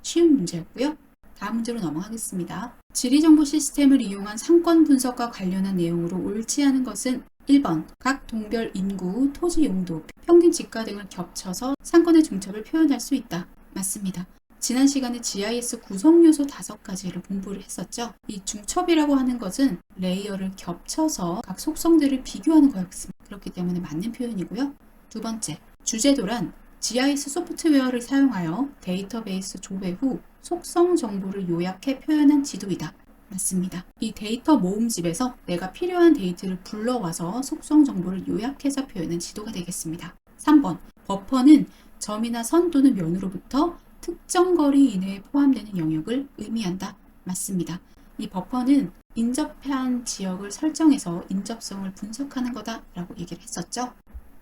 쉬운 문제였고요. 다음 문제로 넘어가겠습니다. 지리정보 시스템을 이용한 상권 분석과 관련한 내용으로 옳지 않은 것은 1번, 각 동별 인구, 토지 용도, 평균 지가 등을 겹쳐서 상권의 중첩을 표현할 수 있다. 맞습니다. 지난 시간에 GIS 구성 요소 5가지를 공부를 했었죠. 이 중첩이라고 하는 것은 레이어를 겹쳐서 각 속성들을 비교하는 거였습니다. 그렇기 때문에 맞는 표현이고요. 두 번째, 주제도란 GIS 소프트웨어를 사용하여 데이터베이스 조회 후 속성 정보를 요약해 표현한 지도이다. 맞습니다. 이 데이터 모음집에서 내가 필요한 데이터를 불러와서 속성 정보를 요약해서 표현한 지도가 되겠습니다. 3번, 버퍼는 점이나 선 또는 면으로부터 특정 거리 이내에 포함되는 영역을 의미한다. 맞습니다. 이 버퍼는 인접한 지역을 설정해서 인접성을 분석하는 거다라고 얘기를 했었죠.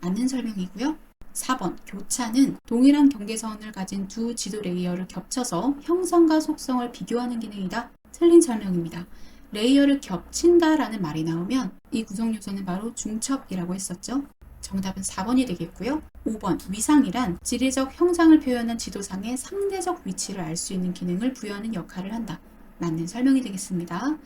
맞는 설명이고요. 4번, 교차는 동일한 경계선을 가진 두 지도 레이어를 겹쳐서 형성과 속성을 비교하는 기능이다. 틀린 설명입니다. 레이어를 겹친다라는 말이 나오면 이 구성 요소는 바로 중첩이라고 했었죠. 정답은 4번이 되겠고요. 5번, 위상이란 지리적 형상을 표현한 지도상의 상대적 위치를 알 수 있는 기능을 부여하는 역할을 한다. 맞는 설명이 되겠습니다.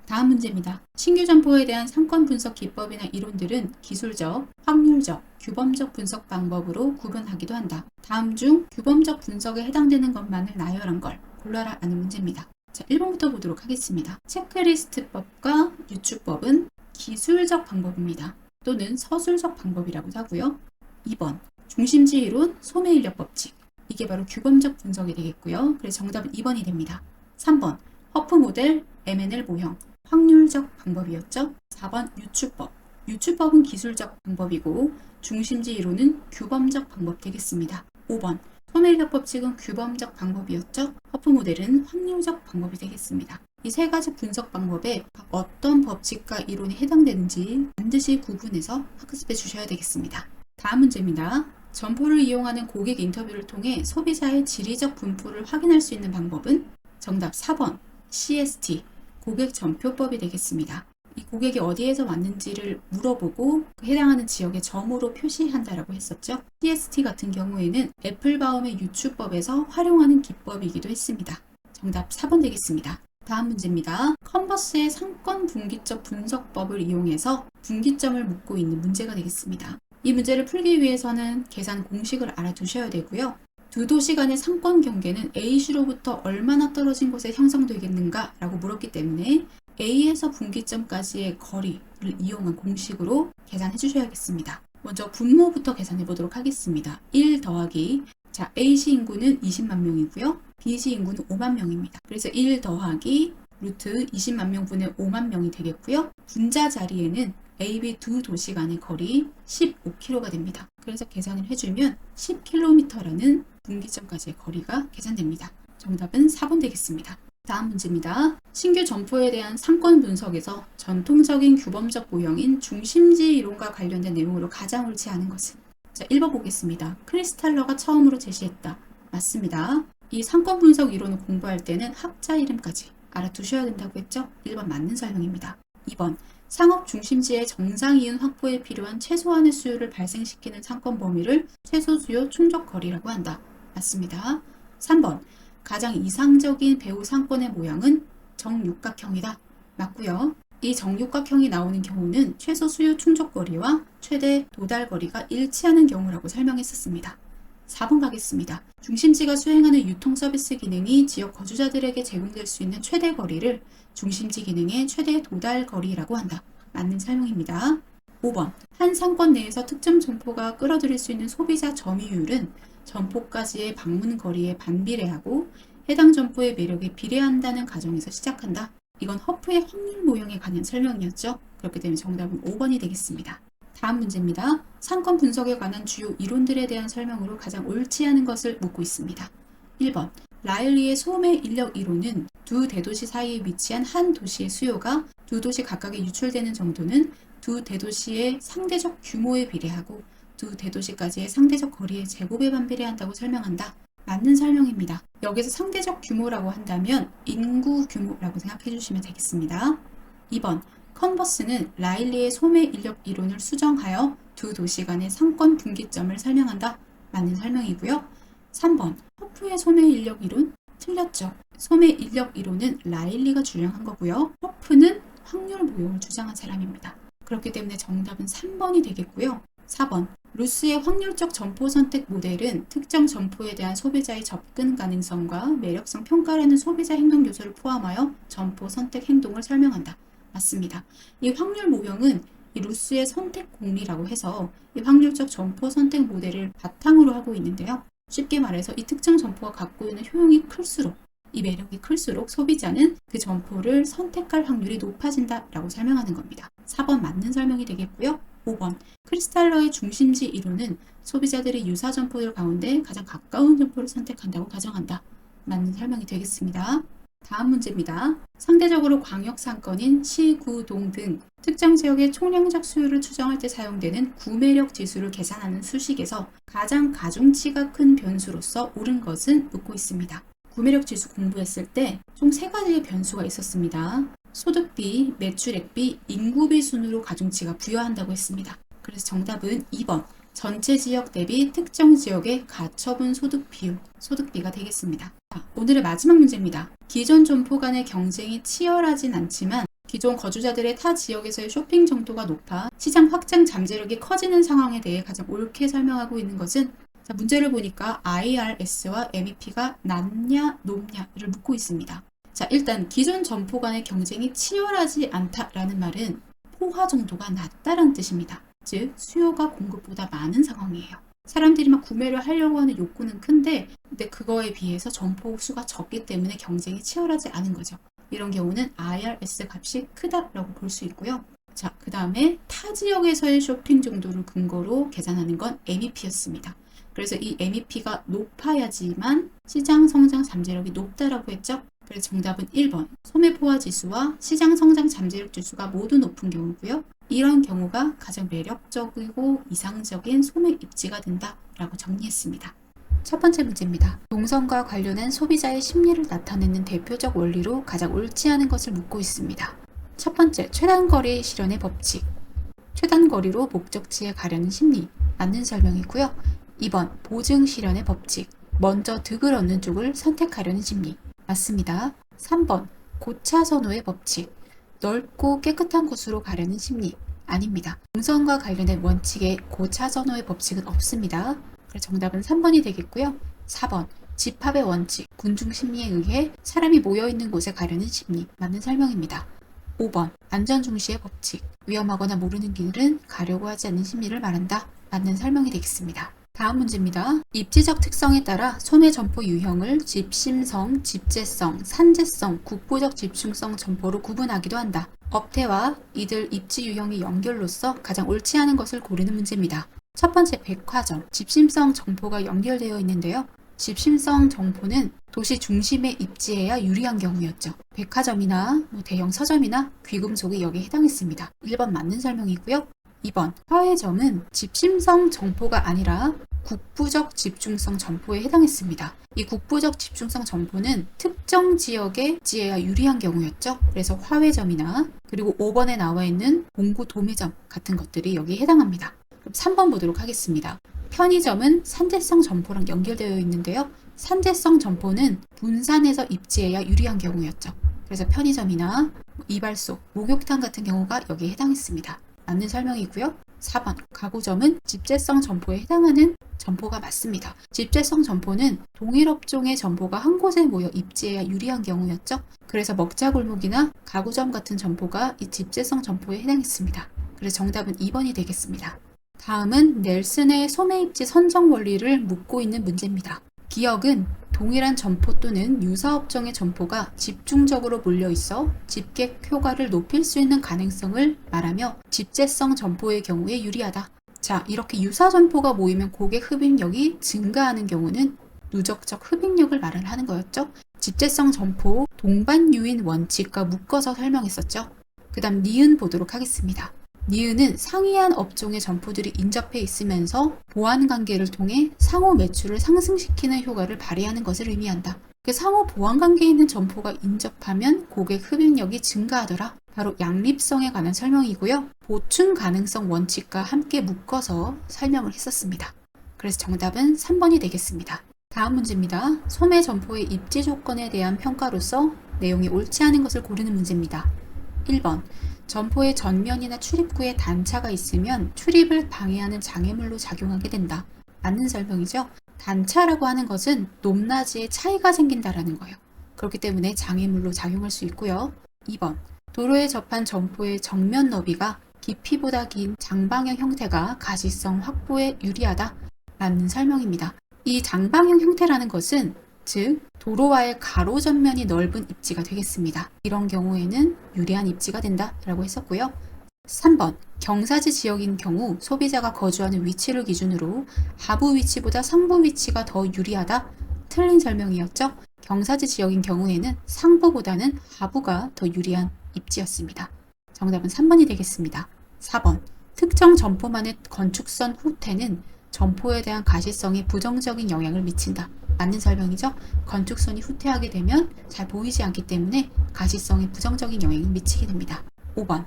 다음 문제입니다. 신규 점포에 대한 상권 분석 기법이나 이론들은 기술적, 확률적, 규범적 분석 방법으로 구분하기도 한다. 다음 중 규범적 분석에 해당되는 것만을 나열한 걸 골라라 라는 문제입니다. 자, 1번부터 보도록 하겠습니다. 체크리스트법과 유추법은 기술적 방법입니다. 또는 서술적 방법이라고도 하고요. 2번, 중심지 이론, 소매인력 법칙. 이게 바로 규범적 분석이 되겠고요. 그래서 정답은 2번이 됩니다. 3번, 허프 모델, MNL 모형. 확률적 방법이었죠. 4번 유추법. 유추법은 기술적 방법이고 중심지 이론은 규범적 방법 되겠습니다. 5번 소매인력 법칙은 규범적 방법이었죠. 허프 모델은 확률적 방법이 되겠습니다. 이 세 가지 분석 방법에 어떤 법칙과 이론이 해당되는지 반드시 구분해서 학습해 주셔야 되겠습니다. 다음 문제입니다. 점포를 이용하는 고객 인터뷰를 통해 소비자의 지리적 분포를 확인할 수 있는 방법은 정답 4번 CST 고객 점표법이 되겠습니다. 이 고객이 어디에서 왔는지를 물어보고 그 해당하는 지역의 점으로 표시한다라고 했었죠. CST 같은 경우에는 애플바움의 유추법에서 활용하는 기법이기도 했습니다. 정답 4번 되겠습니다. 다음 문제입니다. 컨버스의 상권 분기점 분석법을 이용해서 분기점을 묻고 있는 문제가 되겠습니다. 이 문제를 풀기 위해서는 계산 공식을 알아두셔야 되고요. 두 도시 간의 상권 경계는 A시로부터 얼마나 떨어진 곳에 형성되겠는가 라고 물었기 때문에 A에서 분기점까지의 거리를 이용한 공식으로 계산해 주셔야겠습니다. 먼저 분모부터 계산해 보도록 하겠습니다. 1 더하기 자 A시 인구는 20만 명이고요. B시 인구는 5만 명입니다. 그래서 1 더하기 루트 20만 명분의 5만 명이 되겠고요. 분자 자리에는 A, B 두 도시 간의 거리 15km가 됩니다. 그래서 계산을 해주면 10km라는 분기점까지의 거리가 계산됩니다. 정답은 4번 되겠습니다. 다음 문제입니다. 신규 점포에 대한 상권 분석에서 전통적인 규범적 모형인 중심지 이론과 관련된 내용으로 가장 옳지 않은 것은? 자, 1번 보겠습니다. 크리스탈러가 처음으로 제시했다. 맞습니다. 이 상권 분석 이론을 공부할 때는 학자 이름까지 알아두셔야 된다고 했죠? 1번 맞는 설명입니다. 2번 상업 중심지의 정상 이윤 확보에 필요한 최소한의 수요를 발생시키는 상권 범위를 최소 수요 충족 거리라고 한다. 맞습니다. 3번 가장 이상적인 배후 상권의 모양은 정육각형이다. 맞고요. 이 정육각형이 나오는 경우는 최소 수요 충족 거리와 최대 도달 거리가 일치하는 경우라고 설명했었습니다. 4번 가겠습니다. 중심지가 수행하는 유통 서비스 기능이 지역 거주자들에게 제공될 수 있는 최대 거리를 중심지 기능의 최대 도달 거리라고 한다. 맞는 설명입니다. 5번. 한 상권 내에서 특정 점포가 끌어들일 수 있는 소비자 점유율은 점포까지의 방문 거리에 반비례하고 해당 점포의 매력에 비례한다는 가정에서 시작한다. 이건 허프의 확률 모형에 관한 설명이었죠. 그렇기 때문에 정답은 5번이 되겠습니다. 다음 문제입니다. 상권 분석에 관한 주요 이론들에 대한 설명으로 가장 옳지 않은 것을 묻고 있습니다. 1번. 라일리의 소매 인력 이론은 두 대도시 사이에 위치한 한 도시의 수요가 두 도시 각각에 유출되는 정도는 두 대도시의 상대적 규모에 비례하고 두 대도시까지의 상대적 거리의 제곱에 반비례한다고 설명한다. 맞는 설명입니다. 여기서 상대적 규모라고 한다면 인구 규모라고 생각해 주시면 되겠습니다. 2번. 컨버스는 라일리의 소매 인력 이론을 수정하여 두 도시 간의 상권 분기점을 설명한다. 맞는 설명이고요. 3번. 허프의 소매 인력 이론? 틀렸죠. 소매 인력 이론은 라일리가 주장한 거고요. 허프는 확률 모형을 주장한 사람입니다. 그렇기 때문에 정답은 3번이 되겠고요. 4번. 루스의 확률적 점포 선택 모델은 특정 점포에 대한 소비자의 접근 가능성과 매력성 평가라는 소비자 행동 요소를 포함하여 점포 선택 행동을 설명한다. 맞습니다. 이 확률 모형은 이 루스의 선택 공리라고 해서 이 확률적 점포 선택 모델을 바탕으로 하고 있는데요. 쉽게 말해서 이 특정 점포가 갖고 있는 효용이 클수록, 이 매력이 클수록 소비자는 그 점포를 선택할 확률이 높아진다라고 설명하는 겁니다. 4번 맞는 설명이 되겠고요. 5번. 크리스탈러의 중심지 이론은 소비자들이 유사 점포들 가운데 가장 가까운 점포를 선택한다고 가정한다. 맞는 설명이 되겠습니다. 다음 문제입니다. 상대적으로 광역 상권인 시, 구, 동 등 특정 지역의 총량적 수요를 추정할 때 사용되는 구매력 지수를 계산하는 수식에서 가장 가중치가 큰 변수로서 옳은 것은 묻고 있습니다. 구매력 지수 공부했을 때 총 3가지의 변수가 있었습니다. 소득비, 매출액비, 인구비 순으로 가중치가 부여한다고 했습니다. 그래서 정답은 2번. 전체 지역 대비 특정 지역의 가처분 소득 비율, 소득비가 되겠습니다. 오늘의 마지막 문제입니다. 기존 점포 간의 경쟁이 치열하진 않지만 기존 거주자들의 타 지역에서의 쇼핑 정도가 높아 시장 확장 잠재력이 커지는 상황에 대해 가장 옳게 설명하고 있는 것은 문제를 보니까 IRS와 MEP가 낮냐 높냐를 묻고 있습니다. 일단 기존 점포 간의 경쟁이 치열하지 않다라는 말은 포화 정도가 낮다라는 뜻입니다. 즉 수요가 공급보다 많은 상황이에요. 사람들이 막 구매를 하려고 하는 욕구는 큰데 근데 그거에 비해서 점포 수가 적기 때문에 경쟁이 치열하지 않은 거죠. 이런 경우는 IRS 값이 크다라고 볼 수 있고요. 그 다음에 타 지역에서의 쇼핑 정도를 근거로 계산하는 건 MEP였습니다. 그래서 이 MEP가 높아야지만 시장 성장 잠재력이 높다라고 했죠. 그래서 정답은 1번. 소매 포화 지수와 시장 성장 잠재력 지수가 모두 높은 경우고요. 이런 경우가 가장 매력적이고 이상적인 소매 입지가 된다라고 정리했습니다. 첫 번째 문제입니다. 동선과 관련한 소비자의 심리를 나타내는 대표적 원리로 가장 옳지 않은 것을 묻고 있습니다. 첫 번째, 최단거리 실현의 법칙. 최단거리로 목적지에 가려는 심리. 맞는 설명이고요. 2번, 보증 실현의 법칙. 먼저 득을 얻는 쪽을 선택하려는 심리. 맞습니다. 3번, 고차 선호의 법칙. 넓고 깨끗한 곳으로 가려는 심리. 아닙니다. 동선과 관련된 원칙에 고차 선호의 법칙은 없습니다. 그래서 정답은 3번이 되겠고요. 4번, 집합의 원칙, 군중 심리에 의해 사람이 모여있는 곳에 가려는 심리. 맞는 설명입니다. 5번, 안전 중시의 법칙. 위험하거나 모르는 길은 가려고 하지 않는 심리를 말한다. 맞는 설명이 되겠습니다. 다음 문제입니다. 입지적 특성에 따라 소매 점포 유형을 집심성, 집재성, 산재성, 국부적 집중성 점포로 구분하기도 한다. 업태와 이들 입지 유형의 연결로서 가장 옳지 않은 것을 고르는 문제입니다. 첫 번째, 백화점, 집심성 점포가 연결되어 있는데요. 집심성 점포는 도시 중심에 입지해야 유리한 경우였죠. 백화점이나 대형 서점이나 귀금속이 여기에 해당했습니다. 1번 맞는 설명이고요. 2번, 화훼점은 집심성 점포가 아니라 국부적 집중성 점포에 해당했습니다. 이 국부적 집중성 점포는 특정 지역에 지어야 유리한 경우였죠. 그래서 화훼점이나 그리고 5번에 나와 있는 봉구 도매점 같은 것들이 여기에 해당합니다. 그럼 3번 보도록 하겠습니다. 편의점은 산재성 점포랑 연결되어 있는데요. 산재성 점포는 분산해서 입지해야 유리한 경우였죠. 그래서 편의점이나 이발소, 목욕탕 같은 경우가 여기에 해당했습니다. 맞는 설명이고요. 4번, 가구점은 집재성 점포에 해당하는 점포가 맞습니다. 집재성 점포는 동일 업종의 점포가 한 곳에 모여 입지해야 유리한 경우였죠. 그래서 먹자골목이나 가구점 같은 점포가 이 집재성 점포에 해당했습니다. 그래서 정답은 2번이 되겠습니다. 다음은 넬슨의 소매입지 선정 원리를 묻고 있는 문제입니다. 기역은 동일한 점포 또는 유사 업종의 점포가 집중적으로 몰려 있어 집객 효과를 높일 수 있는 가능성을 말하며 집재성 점포의 경우에 유리하다. 자, 이렇게 유사 점포가 모이면 고객 흡입력이 증가하는 경우는 누적적 흡입력을 말을 하는 거였죠. 집재성 점포 동반유인 원칙과 묶어서 설명했었죠. 그 다음 니은 보도록 하겠습니다. 니은은 상이한 업종의 점포들이 인접해 있으면서 보완 관계를 통해 상호 매출을 상승시키는 효과를 발휘하는 것을 의미한다. 그 상호 보완 관계에 있는 점포가 인접하면 고객 흡입력이 증가하더라. 바로 양립성에 관한 설명이고요. 보충 가능성 원칙과 함께 묶어서 설명을 했었습니다. 그래서 정답은 3번이 되겠습니다. 다음 문제입니다. 소매 점포의 입지 조건에 대한 평가로서 내용이 옳지 않은 것을 고르는 문제입니다. 1번. 점포의 전면이나 출입구에 단차가 있으면 출입을 방해하는 장애물로 작용하게 된다. 맞는 설명이죠. 단차라고 하는 것은 높낮이의 차이가 생긴다라는 거예요. 그렇기 때문에 장애물로 작용할 수 있고요. 2번. 도로에 접한 점포의 정면 너비가 깊이보다 긴 장방형 형태가 가시성 확보에 유리하다. 맞는 설명입니다. 이 장방형 형태라는 것은 즉 도로와의 가로 전면이 넓은 입지가 되겠습니다. 이런 경우에는 유리한 입지가 된다라고 했었고요. 3번. 경사지 지역인 경우 소비자가 거주하는 위치를 기준으로 하부 위치보다 상부 위치가 더 유리하다. 틀린 설명이었죠. 경사지 지역인 경우에는 상부보다는 하부가 더 유리한 입지였습니다. 정답은 3번이 되겠습니다. 4번. 특정 점포만의 건축선 후퇴는 점포에 대한 가시성에 부정적인 영향을 미친다. 맞는 설명이죠. 건축선이 후퇴하게 되면 잘 보이지 않기 때문에 가시성에 부정적인 영향을 미치게 됩니다. 5번.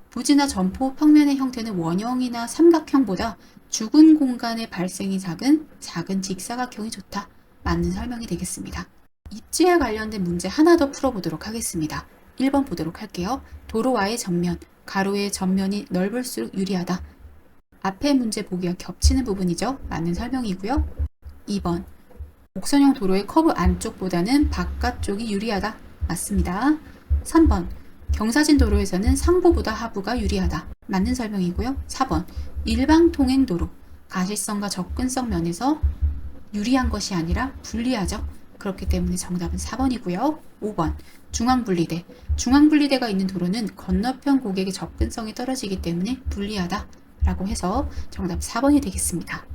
부지나 점포 평면의 형태는 원형이나 삼각형보다 죽은 공간의 발생이 작은 직사각형이 좋다. 맞는 설명이 되겠습니다. 입지에 관련된 문제 하나 더 풀어보도록 하겠습니다. 1번 보도록 할게요. 도로와의 전면, 가로의 전면이 넓을수록 유리하다. 앞의 문제 보기와 겹치는 부분이죠. 맞는 설명이고요. 2번. 곡선형 도로의 커브 안쪽보다는 바깥쪽이 유리하다. 맞습니다. 3번. 경사진 도로에서는 상부보다 하부가 유리하다. 맞는 설명이고요. 4번. 일방통행도로, 가시성과 접근성 면에서 유리한 것이 아니라 불리하죠. 그렇기 때문에 정답은 4번이고요. 5번. 중앙분리대. 중앙분리대가 있는 도로는 건너편 고객의 접근성이 떨어지기 때문에 불리하다. 라고 해서 정답 4번이 되겠습니다.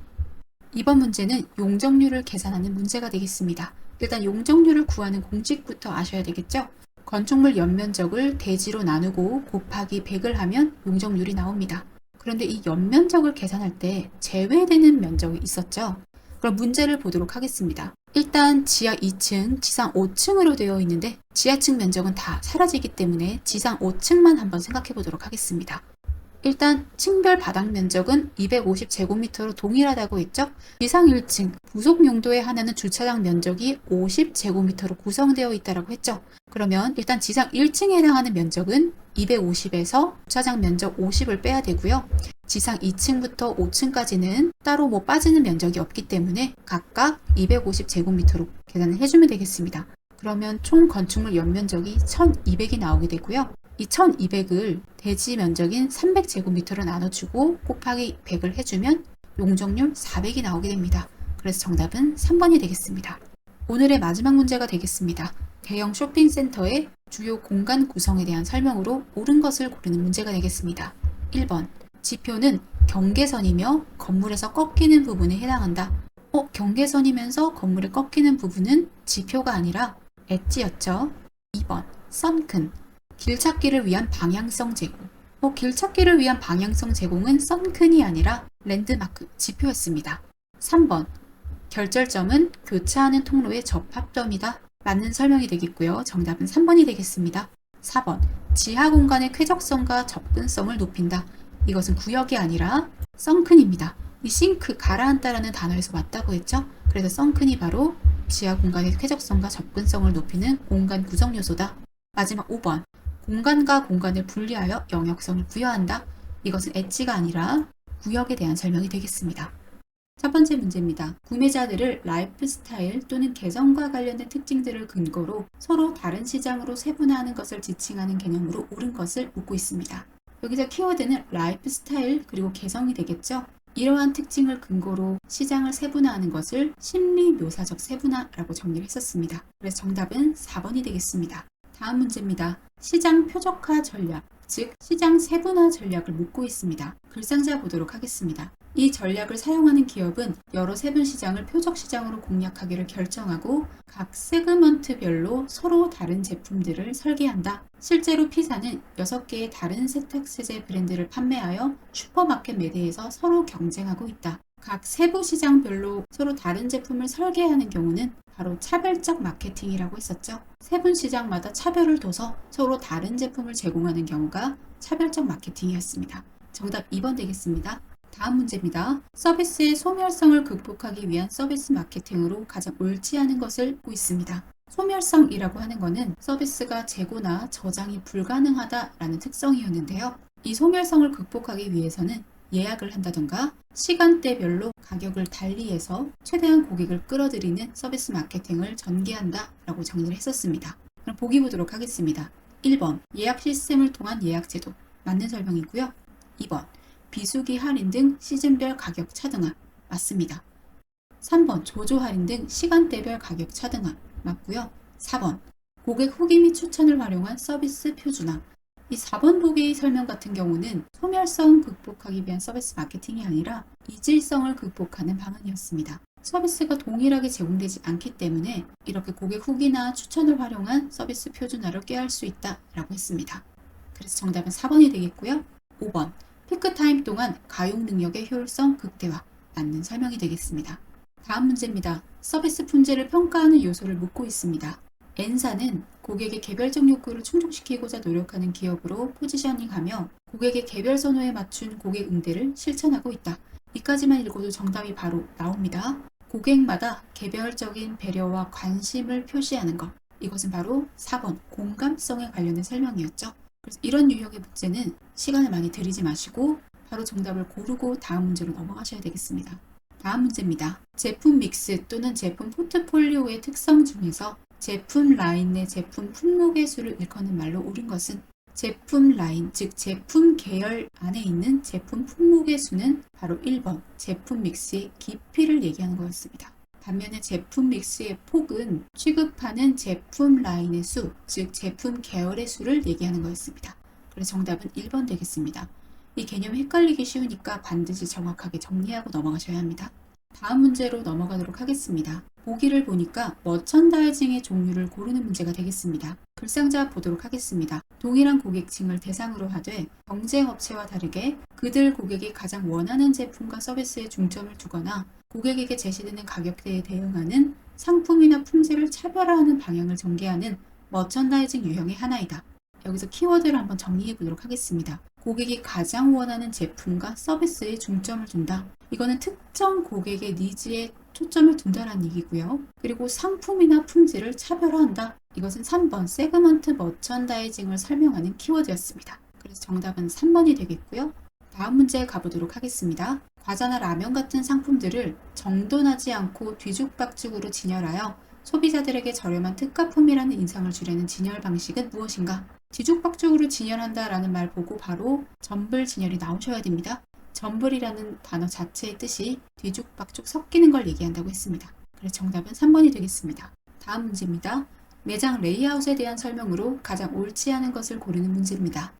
이번 문제는 용적률을 계산하는 문제가 되겠습니다. 일단 용적률을 구하는 공식부터 아셔야 되겠죠? 건축물 연면적을 대지로 나누고 곱하기 100을 하면 용적률이 나옵니다. 그런데 이 연면적을 계산할 때 제외되는 면적이 있었죠? 그럼 문제를 보도록 하겠습니다. 일단 지하 2층, 지상 5층으로 되어 있는데 지하층 면적은 다 사라지기 때문에 지상 5층만 한번 생각해 보도록 하겠습니다. 일단 층별 바닥 면적은 250제곱미터로 동일하다고 했죠. 지상 1층 부속 용도에 하나는 주차장 면적이 50제곱미터로 구성되어 있다고 했죠. 그러면 일단 지상 1층에 해당하는 면적은 250에서 주차장 면적 50을 빼야 되고요. 지상 2층부터 5층까지는 따로 빠지는 면적이 없기 때문에 각각 250제곱미터로 계산을 해주면 되겠습니다. 그러면 총 건축물 연면적이 1200이 나오게 되고요. 이 1200을 대지 면적인 300제곱미터로 나눠주고 곱하기 100을 해주면 용적률 400이 나오게 됩니다. 그래서 정답은 3번이 되겠습니다. 오늘의 마지막 문제가 되겠습니다. 대형 쇼핑센터의 주요 공간 구성에 대한 설명으로 옳은 것을 고르는 문제가 되겠습니다. 1번. 지표는 경계선이며 건물에서 꺾이는 부분에 해당한다. 경계선이면서 건물에 꺾이는 부분은 지표가 아니라 엣지였죠. 2번. 썬큰. 길찾기를 위한 방향성 제공. 길찾기를 위한 방향성 제공은 썬큰이 아니라 랜드마크, 지표였습니다. 3번. 결절점은 교차하는 통로의 접합점이다. 맞는 설명이 되겠고요. 정답은 3번이 되겠습니다. 4번. 지하 공간의 쾌적성과 접근성을 높인다. 이것은 구역이 아니라 썬큰입니다. 이 싱크, 가라앉다라는 단어에서 왔다고 했죠. 그래서 썬큰이 바로 지하 공간의 쾌적성과 접근성을 높이는 공간 구성 요소다. 마지막 5번. 공간과 공간을 분리하여 영역성을 부여한다. 이것은 엣지가 아니라 구역에 대한 설명이 되겠습니다. 첫 번째 문제입니다. 구매자들을 라이프 스타일 또는 개성과 관련된 특징들을 근거로 서로 다른 시장으로 세분화하는 것을 지칭하는 개념으로 옳은 것을 묻고 있습니다. 여기서 키워드는 라이프 스타일 그리고 개성이 되겠죠. 이러한 특징을 근거로 시장을 세분화하는 것을 심리 묘사적 세분화라고 정리를 했었습니다. 그래서 정답은 4번이 되겠습니다. 다음 문제입니다. 시장 표적화 전략, 즉 시장 세분화 전략을 묻고 있습니다. 글상자 보도록 하겠습니다. 이 전략을 사용하는 기업은 여러 세분 시장을 표적 시장으로 공략하기를 결정하고 각 세그먼트별로 서로 다른 제품들을 설계한다. 실제로 피자는 6개의 다른 세탁세제 브랜드를 판매하여 슈퍼마켓 매대에서 서로 경쟁하고 있다. 각 세부 시장별로 서로 다른 제품을 설계하는 경우는 바로 차별적 마케팅이라고 했었죠. 세분 시장마다 차별을 둬서 서로 다른 제품을 제공하는 경우가 차별적 마케팅이었습니다. 정답 2번 되겠습니다. 다음 문제입니다. 서비스의 소멸성을 극복하기 위한 서비스 마케팅으로 가장 옳지 않은 것을 묻고 있습니다. 소멸성이라고 하는 것은 서비스가 재고나 저장이 불가능하다라는 특성이었는데요. 이 소멸성을 극복하기 위해서는 예약을 한다던가 시간대별로 가격을 달리해서 최대한 고객을 끌어들이는 서비스 마케팅을 전개한다 라고 정리를 했었습니다. 그럼 보기 보도록 하겠습니다. 1번 예약 시스템을 통한 예약 제도 맞는 설명이고요. 2번 비수기 할인 등 시즌별 가격 차등화 맞습니다. 3번 조조 할인 등 시간대별 가격 차등화 맞고요. 4번 고객 후기 및 추천을 활용한 서비스 표준화. 이 4번 보기 설명 같은 경우는 소멸성 극복하기 위한 서비스 마케팅이 아니라 이질성을 극복하는 방안이었습니다. 서비스가 동일하게 제공되지 않기 때문에 이렇게 고객 후기나 추천을 활용한 서비스 표준화를 꾀할 수 있다라고 했습니다. 그래서 정답은 4번이 되겠고요. 5번 피크타임 동안 가용 능력의 효율성 극대화 맞는 설명이 되겠습니다. 다음 문제입니다. 서비스 품질을 평가하는 요소를 묻고 있습니다. N사는 고객의 개별적 욕구를 충족시키고자 노력하는 기업으로 포지셔닝하며 고객의 개별 선호에 맞춘 고객 응대를 실천하고 있다. 이까지만 읽어도 정답이 바로 나옵니다. 고객마다 개별적인 배려와 관심을 표시하는 것. 이것은 바로 4번 공감성에 관련된 설명이었죠. 그래서 이런 유형의 문제는 시간을 많이 들이지 마시고 바로 정답을 고르고 다음 문제로 넘어가셔야 되겠습니다. 다음 문제입니다. 제품 믹스 또는 제품 포트폴리오의 특성 중에서 제품 라인 내 제품 품목의 수를 일컫는 말로 옳은 것은 제품 라인, 즉 제품 계열 안에 있는 제품 품목의 수는 바로 1번 제품 믹스의 깊이를 얘기하는 거였습니다. 반면에 제품 믹스의 폭은 취급하는 제품 라인의 수, 즉 제품 계열의 수를 얘기하는 거였습니다. 그래서 정답은 1번 되겠습니다. 이 개념이 헷갈리기 쉬우니까 반드시 정확하게 정리하고 넘어가셔야 합니다. 다음 문제로 넘어가도록 하겠습니다. 보기를 보니까 머천다이징의 종류를 고르는 문제가 되겠습니다. 글상자 보도록 하겠습니다. 동일한 고객층을 대상으로 하되 경쟁업체와 다르게 그들 고객이 가장 원하는 제품과 서비스에 중점을 두거나 고객에게 제시되는 가격대에 대응하는 상품이나 품질을 차별화하는 방향을 전개하는 머천다이징 유형의 하나이다. 여기서 키워드를 한번 정리해 보도록 하겠습니다. 고객이 가장 원하는 제품과 서비스에 중점을 둔다. 이거는 특정 고객의 니즈에 초점을 둔다라는 얘기고요. 그리고 상품이나 품질을 차별화한다. 이것은 3번 세그먼트 머천다이징을 설명하는 키워드였습니다. 그래서 정답은 3번이 되겠고요. 다음 문제 가보도록 하겠습니다. 과자나 라면 같은 상품들을 정돈하지 않고 뒤죽박죽으로 진열하여 소비자들에게 저렴한 특가품이라는 인상을 주려는 진열 방식은 무엇인가? 뒤죽박죽으로 진열한다라는 말 보고 바로 전불 진열이 나오셔야 됩니다. 전불이라는 단어 자체의 뜻이 뒤죽박죽 섞이는 걸 얘기한다고 했습니다. 그래서 정답은 3번이 되겠습니다. 다음 문제입니다. 매장 레이아웃에 대한 설명으로 가장 옳지 않은 것을 고르는 문제입니다.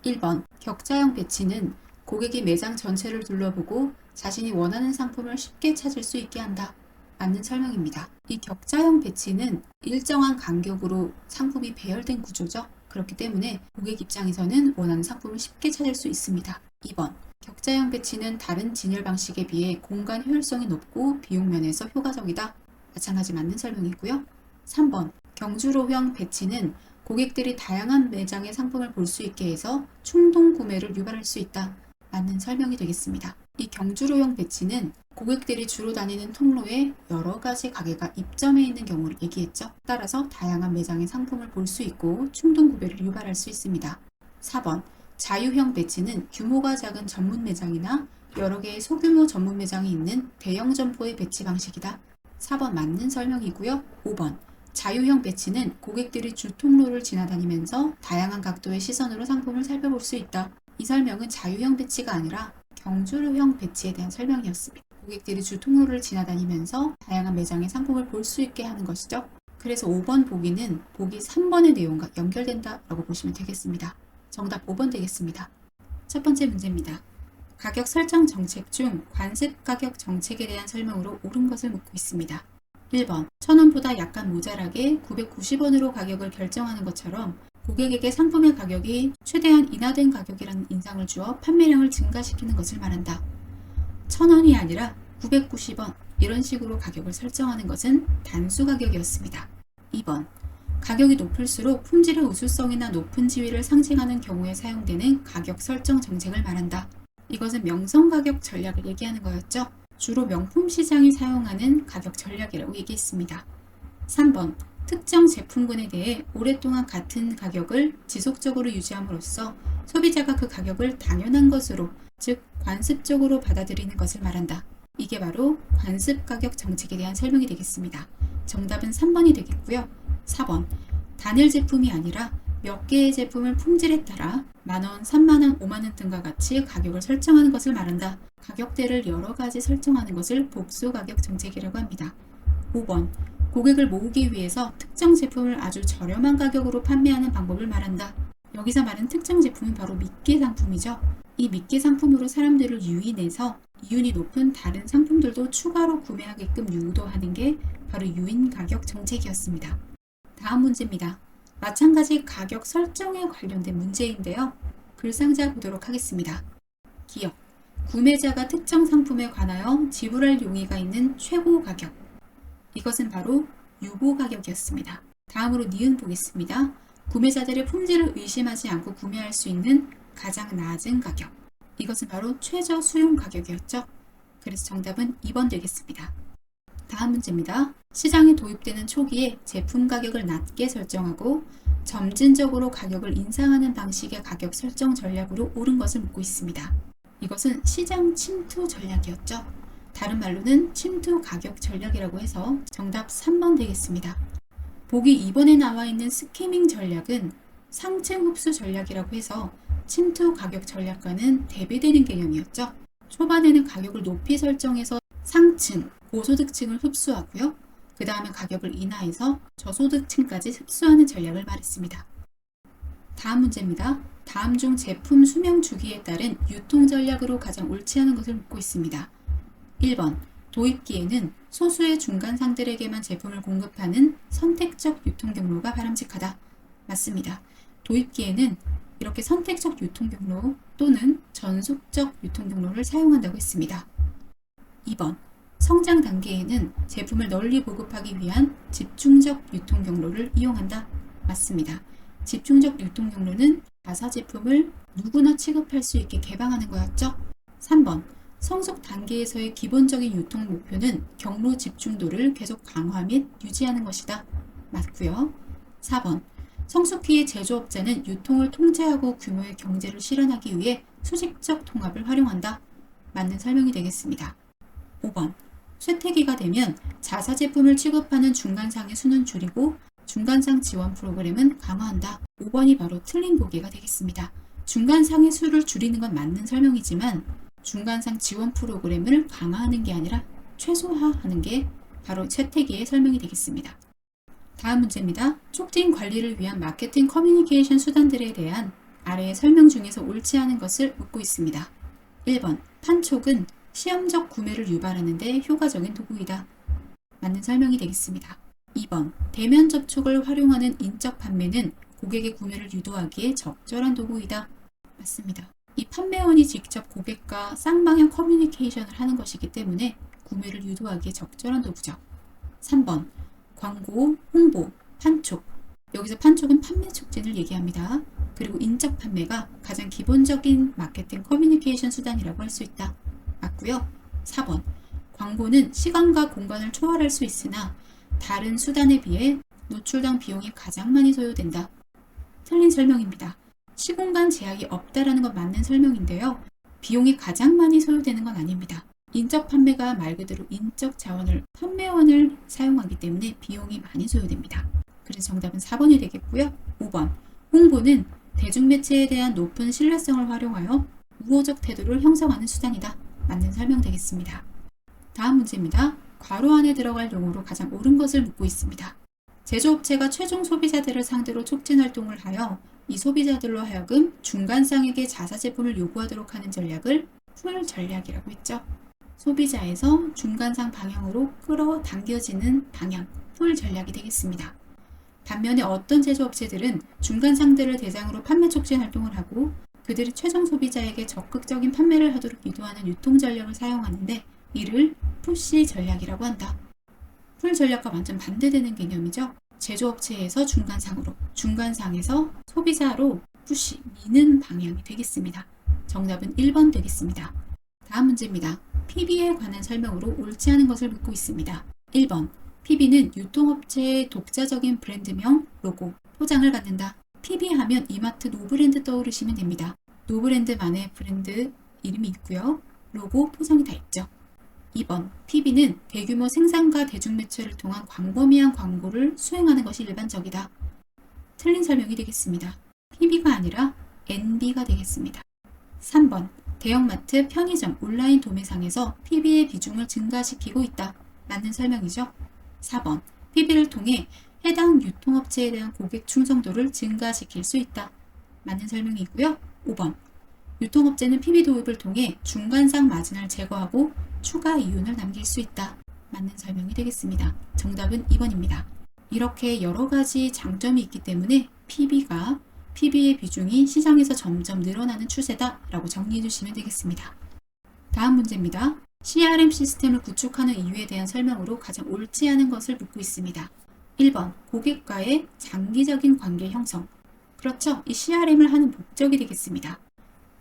1번 격자형 배치는 고객이 매장 전체를 둘러보고 자신이 원하는 상품을 쉽게 찾을 수 있게 한다. 맞는 설명입니다. 이 격자형 배치는 일정한 간격으로 상품이 배열된 구조죠. 그렇기 때문에 고객 입장에서는 원하는 상품을 쉽게 찾을 수 있습니다. 2번 격자형 배치는 다른 진열 방식에 비해 공간 효율성이 높고 비용 면에서 효과적이다. 마찬가지 맞는 설명이고요. 3번 경주로형 배치는 고객들이 다양한 매장의 상품을 볼 수 있게 해서 충동 구매를 유발할 수 있다. 맞는 설명이 되겠습니다. 이 경주로형 배치는 고객들이 주로 다니는 통로에 여러 가지 가게가 입점해 있는 경우를 얘기했죠. 따라서 다양한 매장의 상품을 볼 수 있고 충동 구매를 유발할 수 있습니다. 4번 자유형 배치는 규모가 작은 전문 매장이나 여러 개의 소규모 전문 매장이 있는 대형 점포의 배치 방식이다. 4번 맞는 설명이고요. 5번 자유형 배치는 고객들이 주 통로를 지나다니면서 다양한 각도의 시선으로 상품을 살펴볼 수 있다. 이 설명은 자유형 배치가 아니라 경주형 배치에 대한 설명이었습니다. 고객들이 주 통로를 지나다니면서 다양한 매장의 상품을 볼 수 있게 하는 것이죠. 그래서 5번 보기는 보기 3번의 내용과 연결된다라고 보시면 되겠습니다. 정답 5번 되겠습니다. 첫 번째 문제입니다. 가격 설정 정책 중 관습 가격 정책에 대한 설명으로 옳은 것을 묻고 있습니다. 1번 1,000원보다 약간 모자라게 990원으로 가격을 결정하는 것처럼 고객에게 상품의 가격이 최대한 인하된 가격이라는 인상을 주어 판매량을 증가시키는 것을 말한다. 1,000원이 아니라 990원 이런 식으로 가격을 설정하는 것은 단수 가격이었습니다. 2번 가격이 높을수록 품질의 우수성이나 높은 지위를 상징하는 경우에 사용되는 가격 설정 정책을 말한다. 이것은 명성 가격 전략을 얘기하는 거였죠. 주로 명품 시장이 사용하는 가격 전략이라고 얘기했습니다. 3번 특정 제품군에 대해 오랫동안 같은 가격을 지속적으로 유지함으로써 소비자가 그 가격을 당연한 것으로, 즉 관습적으로 받아들이는 것을 말한다. 이게 바로 관습 가격 정책에 대한 설명이 되겠습니다. 정답은 3번이 되겠고요. 4번 단일 제품이 아니라 몇 개의 제품을 품질에 따라 만원, 3만원, 5만원 등과 같이 가격을 설정하는 것을 말한다. 가격대를 여러 가지 설정하는 것을 복수 가격 정책이라고 합니다. 5번 고객을 모으기 위해서 특정 제품을 아주 저렴한 가격으로 판매하는 방법을 말한다. 여기서 말하는 특정 제품은 바로 미끼 상품이죠. 이 미끼 상품으로 사람들을 유인해서 이윤이 높은 다른 상품들도 추가로 구매하게끔 유도하는 게 바로 유인 가격 정책이었습니다. 다음 문제입니다. 마찬가지 가격 설정에 관련된 문제인데요. 글상자 보도록 하겠습니다. 기억. 구매자가 특정 상품에 관하여 지불할 용의가 있는 최고 가격. 이것은 바로 유보 가격이었습니다. 다음으로 니은 보겠습니다. 구매자들의 품질을 의심하지 않고 구매할 수 있는 가장 낮은 가격. 이것은 바로 최저 수용 가격이었죠. 그래서 정답은 2번 되겠습니다. 다음 문제입니다. 시장에 도입되는 초기에 제품 가격을 낮게 설정하고 점진적으로 가격을 인상하는 방식의 가격 설정 전략으로 옳은 것을 묻고 있습니다. 이것은 시장 침투 전략이었죠. 다른 말로는 침투 가격 전략이라고 해서 정답 3번 되겠습니다. 보기 2번에 나와 있는 스키밍 전략은 상층 흡수 전략이라고 해서 침투 가격 전략과는 대비되는 개념이었죠. 초반에는 가격을 높이 설정해서 상층, 고소득층을 흡수하고요. 그 다음에 가격을 인하해서 저소득층까지 흡수하는 전략을 말했습니다. 다음 문제입니다. 다음 중 제품 수명 주기에 따른 유통 전략으로 가장 옳지 않은 것을 묻고 있습니다. 1번 도입기에는 소수의 중간상들에게만 제품을 공급하는 선택적 유통 경로가 바람직하다. 맞습니다. 도입기에는 이렇게 선택적 유통 경로 또는 전속적 유통 경로를 사용한다고 했습니다. 2번 성장 단계에는 제품을 널리 보급하기 위한 집중적 유통 경로를 이용한다. 맞습니다. 집중적 유통 경로는 자사 제품을 누구나 취급할 수 있게 개방하는 거였죠. 3번 성숙 단계에서의 기본적인 유통 목표는 경로 집중도를 계속 강화 및 유지하는 것이다. 맞고요. 4번 성숙기의 제조업자는 유통을 통제하고 규모의 경제를 실현하기 위해 수직적 통합을 활용한다. 맞는 설명이 되겠습니다. 5번 쇠퇴기가 되면 자사 제품을 취급하는 중간상의 수는 줄이고 중간상 지원 프로그램은 강화한다. 5번이 바로 틀린 보기가 되겠습니다. 중간상의 수를 줄이는 건 맞는 설명이지만 중간상 지원 프로그램을 강화하는 게 아니라 최소화하는 게 바로 쇠퇴기의 설명이 되겠습니다. 다음 문제입니다. 촉진 관리를 위한 마케팅 커뮤니케이션 수단들에 대한 아래의 설명 중에서 옳지 않은 것을 묻고 있습니다. 1번 판촉은 시험적 구매를 유발하는 데 효과적인 도구이다. 맞는 설명이 되겠습니다. 2번 대면 접촉을 활용하는 인적 판매는 고객의 구매를 유도하기에 적절한 도구이다. 맞습니다. 이 판매원이 직접 고객과 쌍방향 커뮤니케이션을 하는 것이기 때문에 구매를 유도하기에 적절한 도구죠. 3번 광고, 홍보, 판촉. 여기서 판촉은 판매 촉진을 얘기합니다. 그리고 인적 판매가 가장 기본적인 마케팅 커뮤니케이션 수단이라고 할 수 있다. 맞고요. 4번 광고는 시간과 공간을 초월할 수 있으나 다른 수단에 비해 노출당 비용이 가장 많이 소요된다. 틀린 설명입니다. 시공간 제약이 없다라는 건 맞는 설명인데요. 비용이 가장 많이 소요되는 건 아닙니다. 인적 판매가 말 그대로 인적 자원을, 판매원을 사용하기 때문에 비용이 많이 소요됩니다. 그래서 정답은 4번이 되겠고요. 5번. 홍보는 대중매체에 대한 높은 신뢰성을 활용하여 우호적 태도를 형성하는 수단이다. 맞는 설명 되겠습니다. 다음 문제입니다. 괄호 안에 들어갈 용어로 가장 옳은 것을 묻고 있습니다. 제조업체가 최종 소비자들을 상대로 촉진 활동을 하여 이 소비자들로 하여금 중간상에게 자사 제품을 요구하도록 하는 전략을 풀 전략이라고 했죠. 소비자에서 중간상 방향으로 끌어당겨지는 방향, 풀 전략이 되겠습니다. 반면에 어떤 제조업체들은 중간상들을 대상으로 판매 촉진 활동을 하고 그들이 최종 소비자에게 적극적인 판매를 하도록 유도하는 유통 전략을 사용하는데 이를 푸시 전략이라고 한다. 풀 전략과 완전 반대되는 개념이죠. 제조업체에서 중간상으로, 중간상에서 소비자로 푸시, 미는 방향이 되겠습니다. 정답은 1번 되겠습니다. 다음 문제입니다. PB에 관한 설명으로 옳지 않은 것을 묻고 있습니다. 1번. PB는 유통업체의 독자적인 브랜드명, 로고, 포장을 갖는다. PB 하면 이마트 노브랜드 떠오르시면 됩니다. 노브랜드만의 브랜드 이름이 있고요. 로고, 포장이 다 있죠. 2번. PB는 대규모 생산과 대중매체를 통한 광범위한 광고를 수행하는 것이 일반적이다. 틀린 설명이 되겠습니다. PB가 아니라 NB가 되겠습니다. 3번. 대형마트, 편의점, 온라인 도매상에서 PB의 비중을 증가시키고 있다. 맞는 설명이죠. 4번. PB를 통해 해당 유통업체에 대한 고객 충성도를 증가시킬 수 있다. 맞는 설명이고요. 5번. 유통업체는 PB 도입을 통해 중간상 마진을 제거하고 추가 이윤을 남길 수 있다. 맞는 설명이 되겠습니다. 정답은 2번입니다. 이렇게 여러 가지 장점이 있기 때문에 PB의 비중이 시장에서 점점 늘어나는 추세다 라고 정리해 주시면 되겠습니다. 다음 문제입니다. CRM 시스템을 구축하는 이유에 대한 설명으로 가장 옳지 않은 것을 묻고 있습니다. 1번. 고객과의 장기적인 관계 형성. 그렇죠. 이 CRM을 하는 목적이 되겠습니다.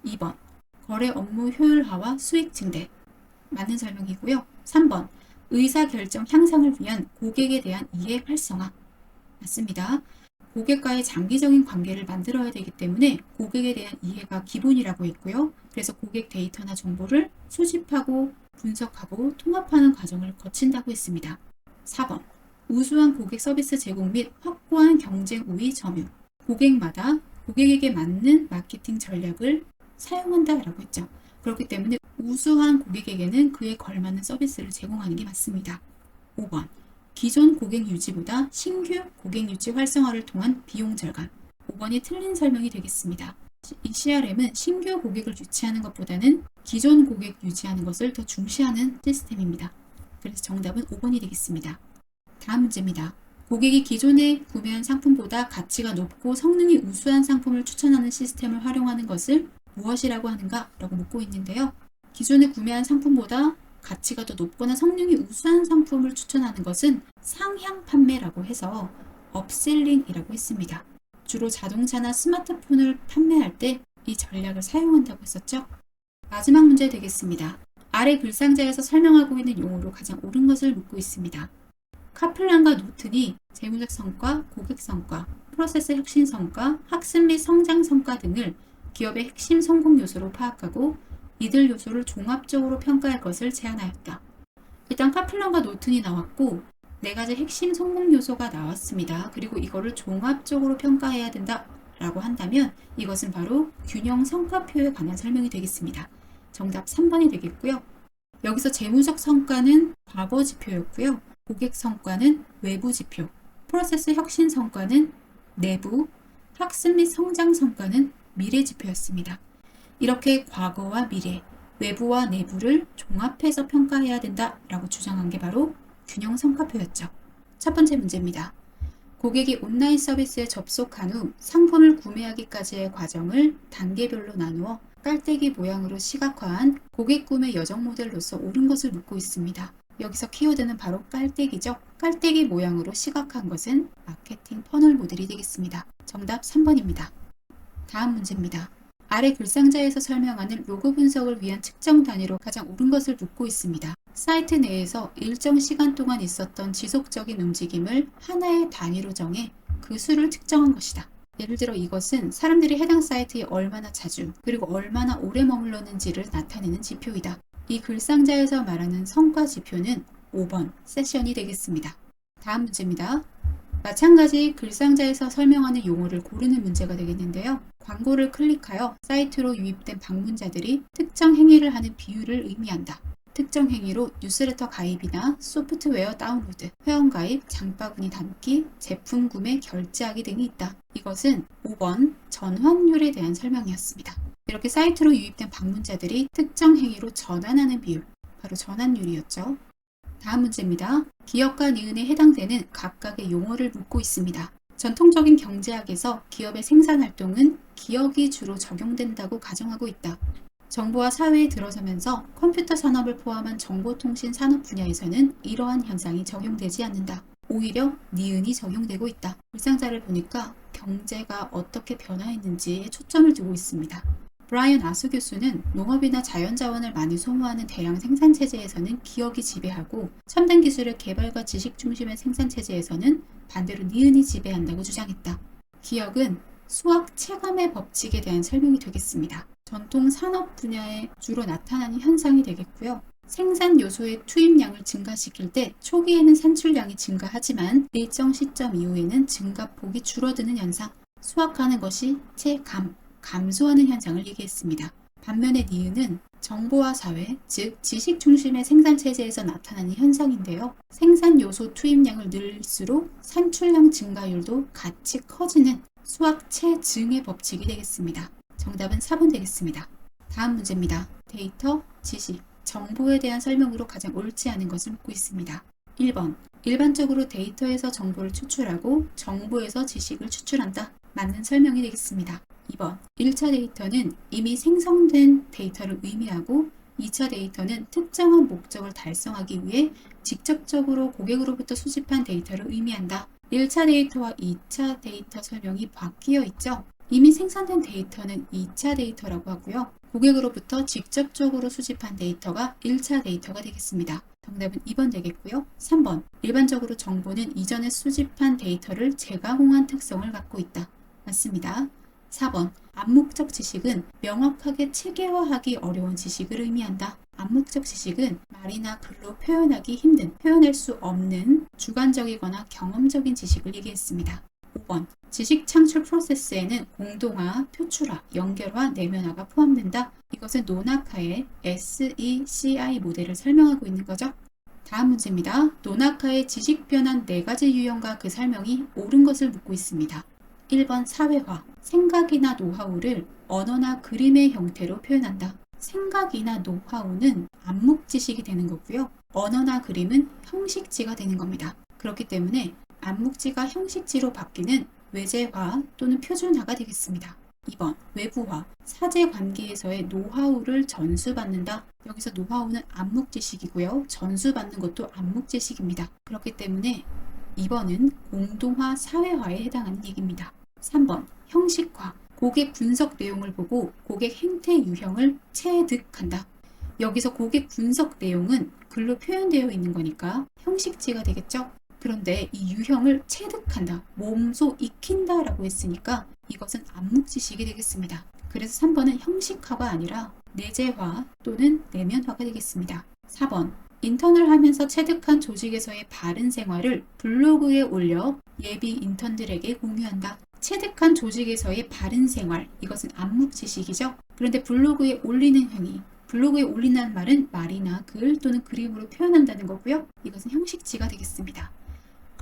2번. 거래 업무 효율화와 수익 증대. 맞는 설명이고요. 3번. 의사결정 향상을 위한 고객에 대한 이해 활성화. 맞습니다. 고객과의 장기적인 관계를 만들어야 되기 때문에 고객에 대한 이해가 기본이라고 했고요. 그래서 고객 데이터나 정보를 수집하고 분석하고 통합하는 과정을 거친다고 했습니다. 4번. 우수한 고객 서비스 제공 및 확고한 경쟁 우위 점유. 고객마다 고객에게 맞는 마케팅 전략을 사용한다라고 했죠. 그렇기 때문에 우수한 고객에게는 그에 걸맞는 서비스를 제공하는 게 맞습니다. 5번. 기존 고객 유지보다 신규 고객 유치 활성화를 통한 비용 절감. 5번이 틀린 설명이 되겠습니다. 이 CRM은 신규 고객을 유치하는 것보다는 기존 고객 유지하는 것을 더 중시하는 시스템입니다. 그래서 정답은 5번이 되겠습니다. 다음 문제입니다. 고객이 기존에 구매한 상품보다 가치가 높고 성능이 우수한 상품을 추천하는 시스템을 활용하는 것을 무엇이라고 하는가? 라고 묻고 있는데요. 기존에 구매한 상품보다 가치가 더 높거나 성능이 우수한 상품을 추천하는 것은 상향 판매라고 해서 업셀링이라고 했습니다. 주로 자동차나 스마트폰을 판매할 때 이 전략을 사용한다고 했었죠. 마지막 문제 되겠습니다. 아래 글상자에서 설명하고 있는 용어로 가장 옳은 것을 묻고 있습니다. 카플란과 노튼이 재무적 성과, 고객 성과, 프로세스 혁신 성과, 학습 및 성장 성과 등을 기업의 핵심 성공 요소로 파악하고 이들 요소를 종합적으로 평가할 것을 제안하였다. 일단 카플란과 노튼이 나왔고 4가지 핵심 성공 요소가 나왔습니다. 그리고 이거를 종합적으로 평가해야 된다 라고 한다면 이것은 바로 균형 성과표에 관한 설명이 되겠습니다. 정답 3번이 되겠고요. 여기서 재무적 성과는 과거 지표였고요. 고객 성과는 외부 지표, 프로세스 혁신 성과는 내부, 학습 및 성장 성과는 미래 지표였습니다. 이렇게 과거와 미래, 외부와 내부를 종합해서 평가해야 된다라고 주장한 게 바로 균형 성과표였죠. 첫 번째 문제입니다. 고객이 온라인 서비스에 접속한 후 상품을 구매하기까지의 과정을 단계별로 나누어 깔때기 모양으로 시각화한 고객 구매 여정 모델로서 옳은 것을 묻고 있습니다. 여기서 키워드는 바로 깔때기죠. 깔때기 모양으로 시각화한 것은 마케팅 퍼널 모델이 되겠습니다. 정답 3번입니다. 다음 문제입니다. 아래 글상자에서 설명하는 로그 분석을 위한 측정 단위로 가장 옳은 것을 묻고 있습니다. 사이트 내에서 일정 시간 동안 있었던 지속적인 움직임을 하나의 단위로 정해 그 수를 측정한 것이다. 예를 들어 이것은 사람들이 해당 사이트에 얼마나 자주 그리고 얼마나 오래 머물렀는지를 나타내는 지표이다. 이 글상자에서 말하는 성과 지표는 5번 세션이 되겠습니다. 다음 문제입니다. 마찬가지 글상자에서 설명하는 용어를 고르는 문제가 되겠는데요. 광고를 클릭하여 사이트로 유입된 방문자들이 특정 행위를 하는 비율을 의미한다. 특정 행위로 뉴스레터 가입이나 소프트웨어 다운로드, 회원가입, 장바구니 담기, 제품 구매, 결제하기 등이 있다. 이것은 5번 전환율에 대한 설명이었습니다. 이렇게 사이트로 유입된 방문자들이 특정 행위로 전환하는 비율, 바로 전환율이었죠. 다음 문제입니다. 기업과 니은에 해당되는 각각의 용어를 묻고 있습니다. 전통적인 경제학에서 기업의 생산활동은 기억이 주로 적용된다고 가정하고 있다. 정보와 사회에 들어서면서 컴퓨터 산업을 포함한 정보통신 산업 분야에서는 이러한 현상이 적용되지 않는다. 오히려 니은이 적용되고 있다. 불상자를 보니까 경제가 어떻게 변화했는지에 초점을 두고 있습니다. 브라이언 아수 교수는 농업이나 자연자원을 많이 소모하는 대량 생산체제에서는 기억이 지배하고 첨단 기술의 개발과 지식 중심의 생산체제에서는 반대로 니은이 지배한다고 주장했다. 기억은 수학 체감의 법칙에 대한 설명이 되겠습니다. 전통 산업 분야에 주로 나타나는 현상이 되겠고요. 생산 요소의 투입량을 증가시킬 때 초기에는 산출량이 증가하지만 일정 시점 이후에는 증가폭이 줄어드는 현상, 수확하는 것이 체감, 감소하는 현상을 얘기했습니다. 반면에 니은은 정보화 사회, 즉 지식 중심의 생산 체제에서 나타나는 현상인데요. 생산 요소 투입량을 늘릴수록 산출량 증가율도 같이 커지는 수학 체증의 법칙이 되겠습니다. 정답은 4번 되겠습니다. 다음 문제입니다. 데이터, 지식, 정보에 대한 설명으로 가장 옳지 않은 것을 묻고 있습니다. 1번. 일반적으로 데이터에서 정보를 추출하고 정보에서 지식을 추출한다. 맞는 설명이 되겠습니다. 2번. 1차 데이터는 이미 생성된 데이터를 의미하고 2차 데이터는 특정한 목적을 달성하기 위해 직접적으로 고객으로부터 수집한 데이터를 의미한다. 1차 데이터와 2차 데이터 설명이 바뀌어 있죠. 이미 생산된 데이터는 2차 데이터라고 하고요. 고객으로부터 직접적으로 수집한 데이터가 1차 데이터가 되겠습니다. 정답은 2번 되겠고요. 3번. 일반적으로 정보는 이전에 수집한 데이터를 재가공한 특성을 갖고 있다. 맞습니다. 4번. 암묵적 지식은 명확하게 체계화하기 어려운 지식을 의미한다. 암묵적 지식은 말이나 글로 표현하기 힘든, 표현할 수 없는 주관적이거나 경험적인 지식을 얘기했습니다. 5번. 지식 창출 프로세스에는 공동화, 표출화, 연결화, 내면화가 포함된다. 이것은 노나카의 SECI 모델을 설명하고 있는 거죠. 다음 문제입니다. 노나카의 지식 변환 4가지 유형과 그 설명이 옳은 것을 묻고 있습니다. 1번 사회화. 생각이나 노하우를 언어나 그림의 형태로 표현한다. 생각이나 노하우는 암묵 지식이 되는 거고요. 언어나 그림은 형식지가 되는 겁니다. 그렇기 때문에 암묵지가 형식지로 바뀌는 외제화 또는 표준화가 되겠습니다. 2번 외부화. 사제관계에서의 노하우를 전수받는다. 여기서 노하우는 암묵 지식이고요. 전수받는 것도 암묵 지식입니다. 그렇기 때문에 2번은 공동화 사회화에 해당하는 얘기입니다. 3번 형식화. 고객 분석 내용을 보고 고객 행태 유형을 체득한다. 여기서 고객 분석 내용은 글로 표현되어 있는 거니까 형식지가 되겠죠. 그런데 이 유형을 체득한다, 몸소 익힌다 라고 했으니까 이것은 암묵 지식이 되겠습니다. 그래서 3번은 형식화가 아니라 내재화 또는 내면화가 되겠습니다. 4번 인턴을 하면서 체득한 조직에서의 바른 생활을 블로그에 올려 예비 인턴들에게 공유한다. 체득한 조직에서의 바른 생활, 이것은 암묵 지식이죠. 그런데 블로그에 올리는 행위, 블로그에 올린다는 말은 말이나 글 또는 그림으로 표현한다는 거고요. 이것은 형식지가 되겠습니다.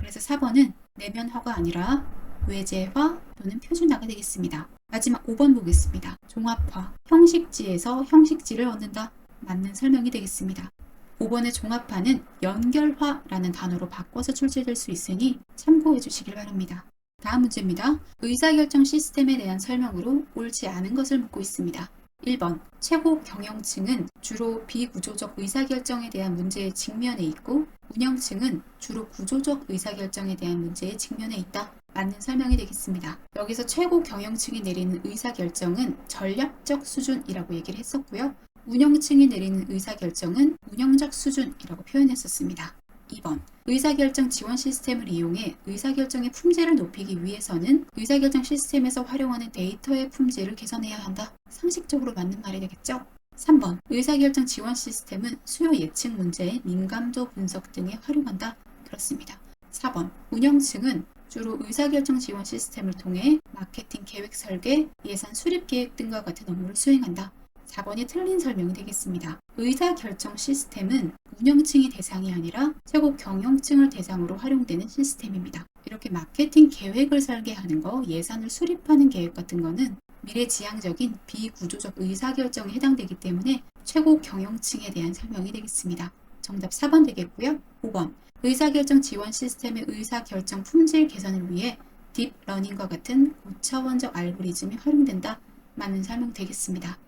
그래서 4번은 내면화가 아니라 외제화 또는 표준화가 되겠습니다. 마지막 5번 보겠습니다. 종합화. 형식지에서 형식지를 얻는다. 맞는 설명이 되겠습니다. 5번의 종합화는 연결화라는 단어로 바꿔서 출제될 수 있으니 참고해 주시길 바랍니다. 다음 문제입니다. 의사결정 시스템에 대한 설명으로 옳지 않은 것을 묻고 있습니다. 1번. 최고 경영층은 주로 비구조적 의사결정에 대한 문제에 직면해 있고 운영층은 주로 구조적 의사결정에 대한 문제에 직면해 있다. 맞는 설명이 되겠습니다. 여기서 최고 경영층이 내리는 의사결정은 전략적 수준이라고 얘기를 했었고요. 운영층이 내리는 의사결정은 운영적 수준이라고 표현했었습니다. 2번. 의사결정 지원 시스템을 이용해 의사결정의 품질을 높이기 위해서는 의사결정 시스템에서 활용하는 데이터의 품질을 개선해야 한다. 상식적으로 맞는 말이 되겠죠? 3번. 의사결정 지원 시스템은 수요 예측 문제의 민감도 분석 등에 활용한다. 그렇습니다. 4번. 운영층은 주로 의사결정 지원 시스템을 통해 마케팅 계획 설계, 예산 수립 계획 등과 같은 업무를 수행한다. 4번이 틀린 설명이 되겠습니다. 의사결정 시스템은 운영층이 대상이 아니라 최고 경영층을 대상으로 활용되는 시스템입니다. 이렇게 마케팅 계획을 설계하는 거, 예산을 수립하는 계획 같은 거는 미래지향적인 비구조적 의사결정에 해당되기 때문에 최고 경영층에 대한 설명이 되겠습니다. 정답 4번 되겠고요. 5번. 의사결정 지원 시스템의 의사결정 품질 개선을 위해 딥러닝과 같은 고차원적 알고리즘이 활용된다. 맞는 설명 되겠습니다.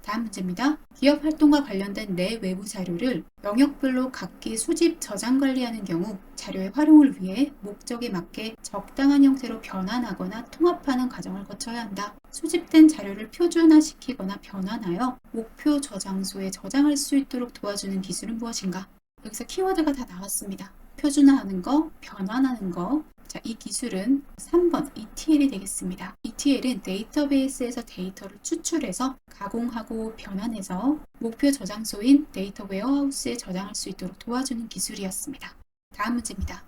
다음 문제입니다. 기업 활동과 관련된 내 외부 자료를 영역별로 각기 수집, 저장 관리하는 경우 자료의 활용을 위해 목적에 맞게 적당한 형태로 변환하거나 통합하는 과정을 거쳐야 한다. 수집된 자료를 표준화시키거나 변환하여 목표 저장소에 저장할 수 있도록 도와주는 기술은 무엇인가? 여기서 키워드가 다 나왔습니다. 표준화하는 거, 변환하는 거. 자, 이 기술은 3번 ETL이 되겠습니다. ETL은 데이터베이스에서 데이터를 추출해서 가공하고 변환해서 목표 저장소인 데이터 웨어하우스에 저장할 수 있도록 도와주는 기술이었습니다. 다음 문제입니다.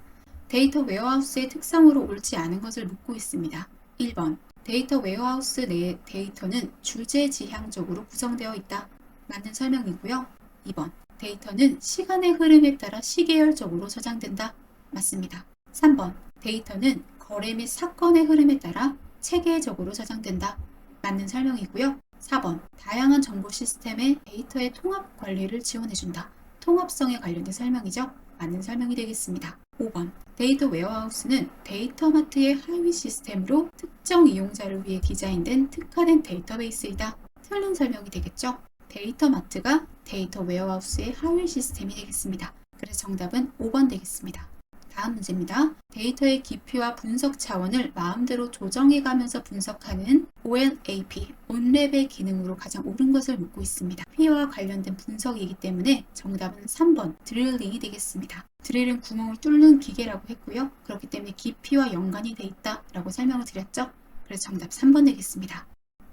데이터 웨어하우스의 특성으로 옳지 않은 것을 묻고 있습니다. 1번. 데이터 웨어하우스 내의 데이터는 주제지향적으로 구성되어 있다. 맞는 설명이고요. 2번. 데이터는 시간의 흐름에 따라 시계열적으로 저장된다. 맞습니다. 3번. 데이터는 거래 및 사건의 흐름에 따라 체계적으로 저장된다. 맞는 설명이고요. 4번. 다양한 정보 시스템의 데이터의 통합 관리를 지원해준다. 통합성에 관련된 설명이죠. 맞는 설명이 되겠습니다. 5번. 데이터 웨어하우스는 데이터마트의 하위 시스템으로 특정 이용자를 위해 디자인된 특화된 데이터베이스이다. 틀린 설명이 되겠죠. 데이터마트가 데이터 웨어하우스의 하위 시스템이 되겠습니다. 그래서 정답은 5번 되겠습니다. 다음 문제입니다. 데이터의 깊이와 분석 차원을 마음대로 조정해가면서 분석하는 OLAP, 온랩의 기능으로 가장 옳은 것을 묻고 있습니다. 피와 관련된 분석이기 때문에 정답은 3번, 드릴링이 되겠습니다. 드릴은 구멍을 뚫는 기계라고 했고요. 그렇기 때문에 깊이와 연관이 돼 있다라고 설명을 드렸죠. 그래서 정답 3번 되겠습니다.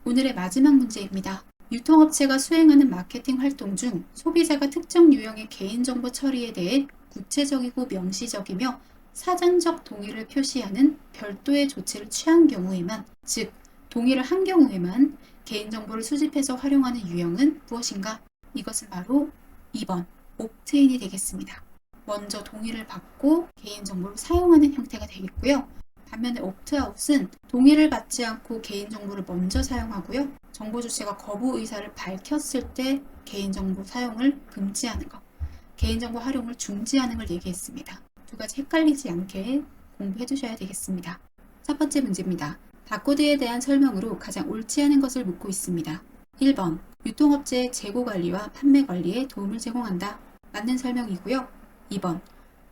오늘의 마지막 문제입니다. 유통업체가 수행하는 마케팅 활동 중 소비자가 특정 유형의 개인정보 처리에 대해 구체적이고 명시적이며 사전적 동의를 표시하는 별도의 조치를 취한 경우에만, 즉 동의를 한 경우에만 개인정보를 수집해서 활용하는 유형은 무엇인가? 이것은 바로 2번 옵트인이 되겠습니다. 먼저 동의를 받고 개인정보를 사용하는 형태가 되겠고요. 반면에 옵트아웃은 동의를 받지 않고 개인정보를 먼저 사용하고요. 정보 주체가 거부 의사를 밝혔을 때 개인정보 사용을 금지하는 것, 개인정보 활용을 중지하는 걸 얘기했습니다. 두 가지 헷갈리지 않게 공부해 두셔야 되겠습니다. 첫 번째 문제입니다. 바코드에 대한 설명으로 가장 옳지 않은 것을 묻고 있습니다. 1번. 유통업체의 재고 관리와 판매 관리에 도움을 제공한다. 맞는 설명이고요. 2번.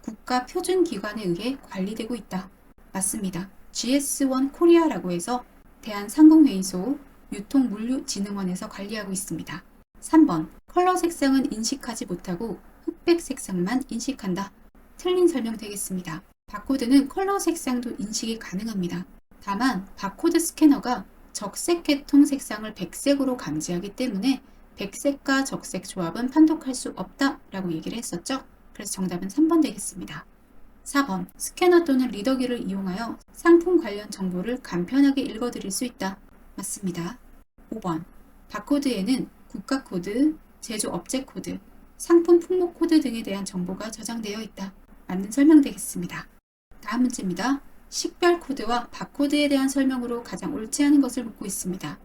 국가 표준기관에 의해 관리되고 있다. 맞습니다. GS1 코리아라고 해서 대한상공회의소 유통물류진흥원에서 관리하고 있습니다. 3번. 컬러 색상은 인식하지 못하고 흑백 색상만 인식한다. 틀린 설명 되겠습니다. 바코드는 컬러 색상도 인식이 가능합니다. 다만 바코드 스캐너가 적색 계통 색상을 백색으로 감지하기 때문에 백색과 적색 조합은 판독할 수 없다라고 얘기를 했었죠. 그래서 정답은 3번 되겠습니다. 4번. 스캐너 또는 리더기를 이용하여 상품 관련 정보를 간편하게 읽어드릴 수 있다. 맞습니다. 5번. 바코드에는 국가 코드, 제조 업체 코드, 상품 품목 코드 등에 대한 정보가 저장되어 있다. 맞는 설명 되겠습니다. 다음 문제입니다. 식별 코드와 바코드에 대한 설명으로 가장 옳지 않은 것을 묻고 있습니다.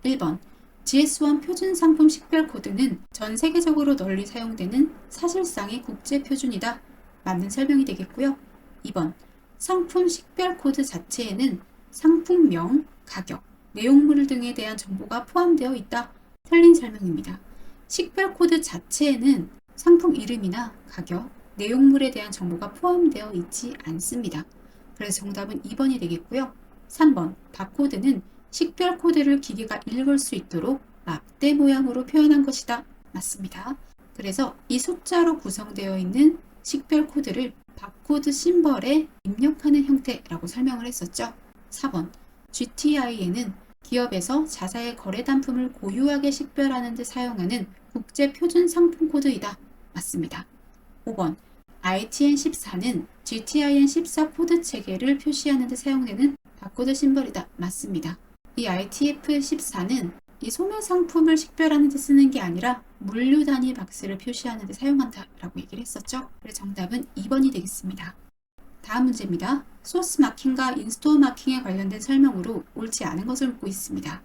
1번. GS1 표준 상품 식별 코드는 전 세계적으로 널리 사용되는 사실상의 국제 표준이다. 맞는 설명이 되겠고요. 2번. 상품 식별 코드 자체에는 상품명, 가격, 내용물 등에 대한 정보가 포함되어 있다. 틀린 설명입니다. 식별 코드 자체에는 상품 이름이나 가격, 내용물에 대한 정보가 포함되어 있지 않습니다. 그래서 정답은 2번이 되겠고요. 3번. 바코드는 식별 코드를 기계가 읽을 수 있도록 납대 모양으로 표현한 것이다. 맞습니다. 그래서 이 숫자로 구성되어 있는 식별 코드를 바코드 심벌에 입력하는 형태라고 설명을 했었죠. 4번 GTIN은 기업에서 자사의 거래 단품을 고유하게 식별하는 데 사용하는 국제 표준 상품 코드이다. 맞습니다. 5번 ITN14는 GTIN14 코드 체계를 표시하는 데 사용되는 바코드 심벌이다. 맞습니다. 이 ITF14는 이 소매 상품을 식별하는 데 쓰는 게 아니라 물류 단위 박스를 표시하는 데 사용한다 라고 얘기를 했었죠. 그래서 정답은 2번이 되겠습니다. 다음 문제입니다. 소스 마킹과 인스토어 마킹에 관련된 설명으로 옳지 않은 것을 묻고 있습니다.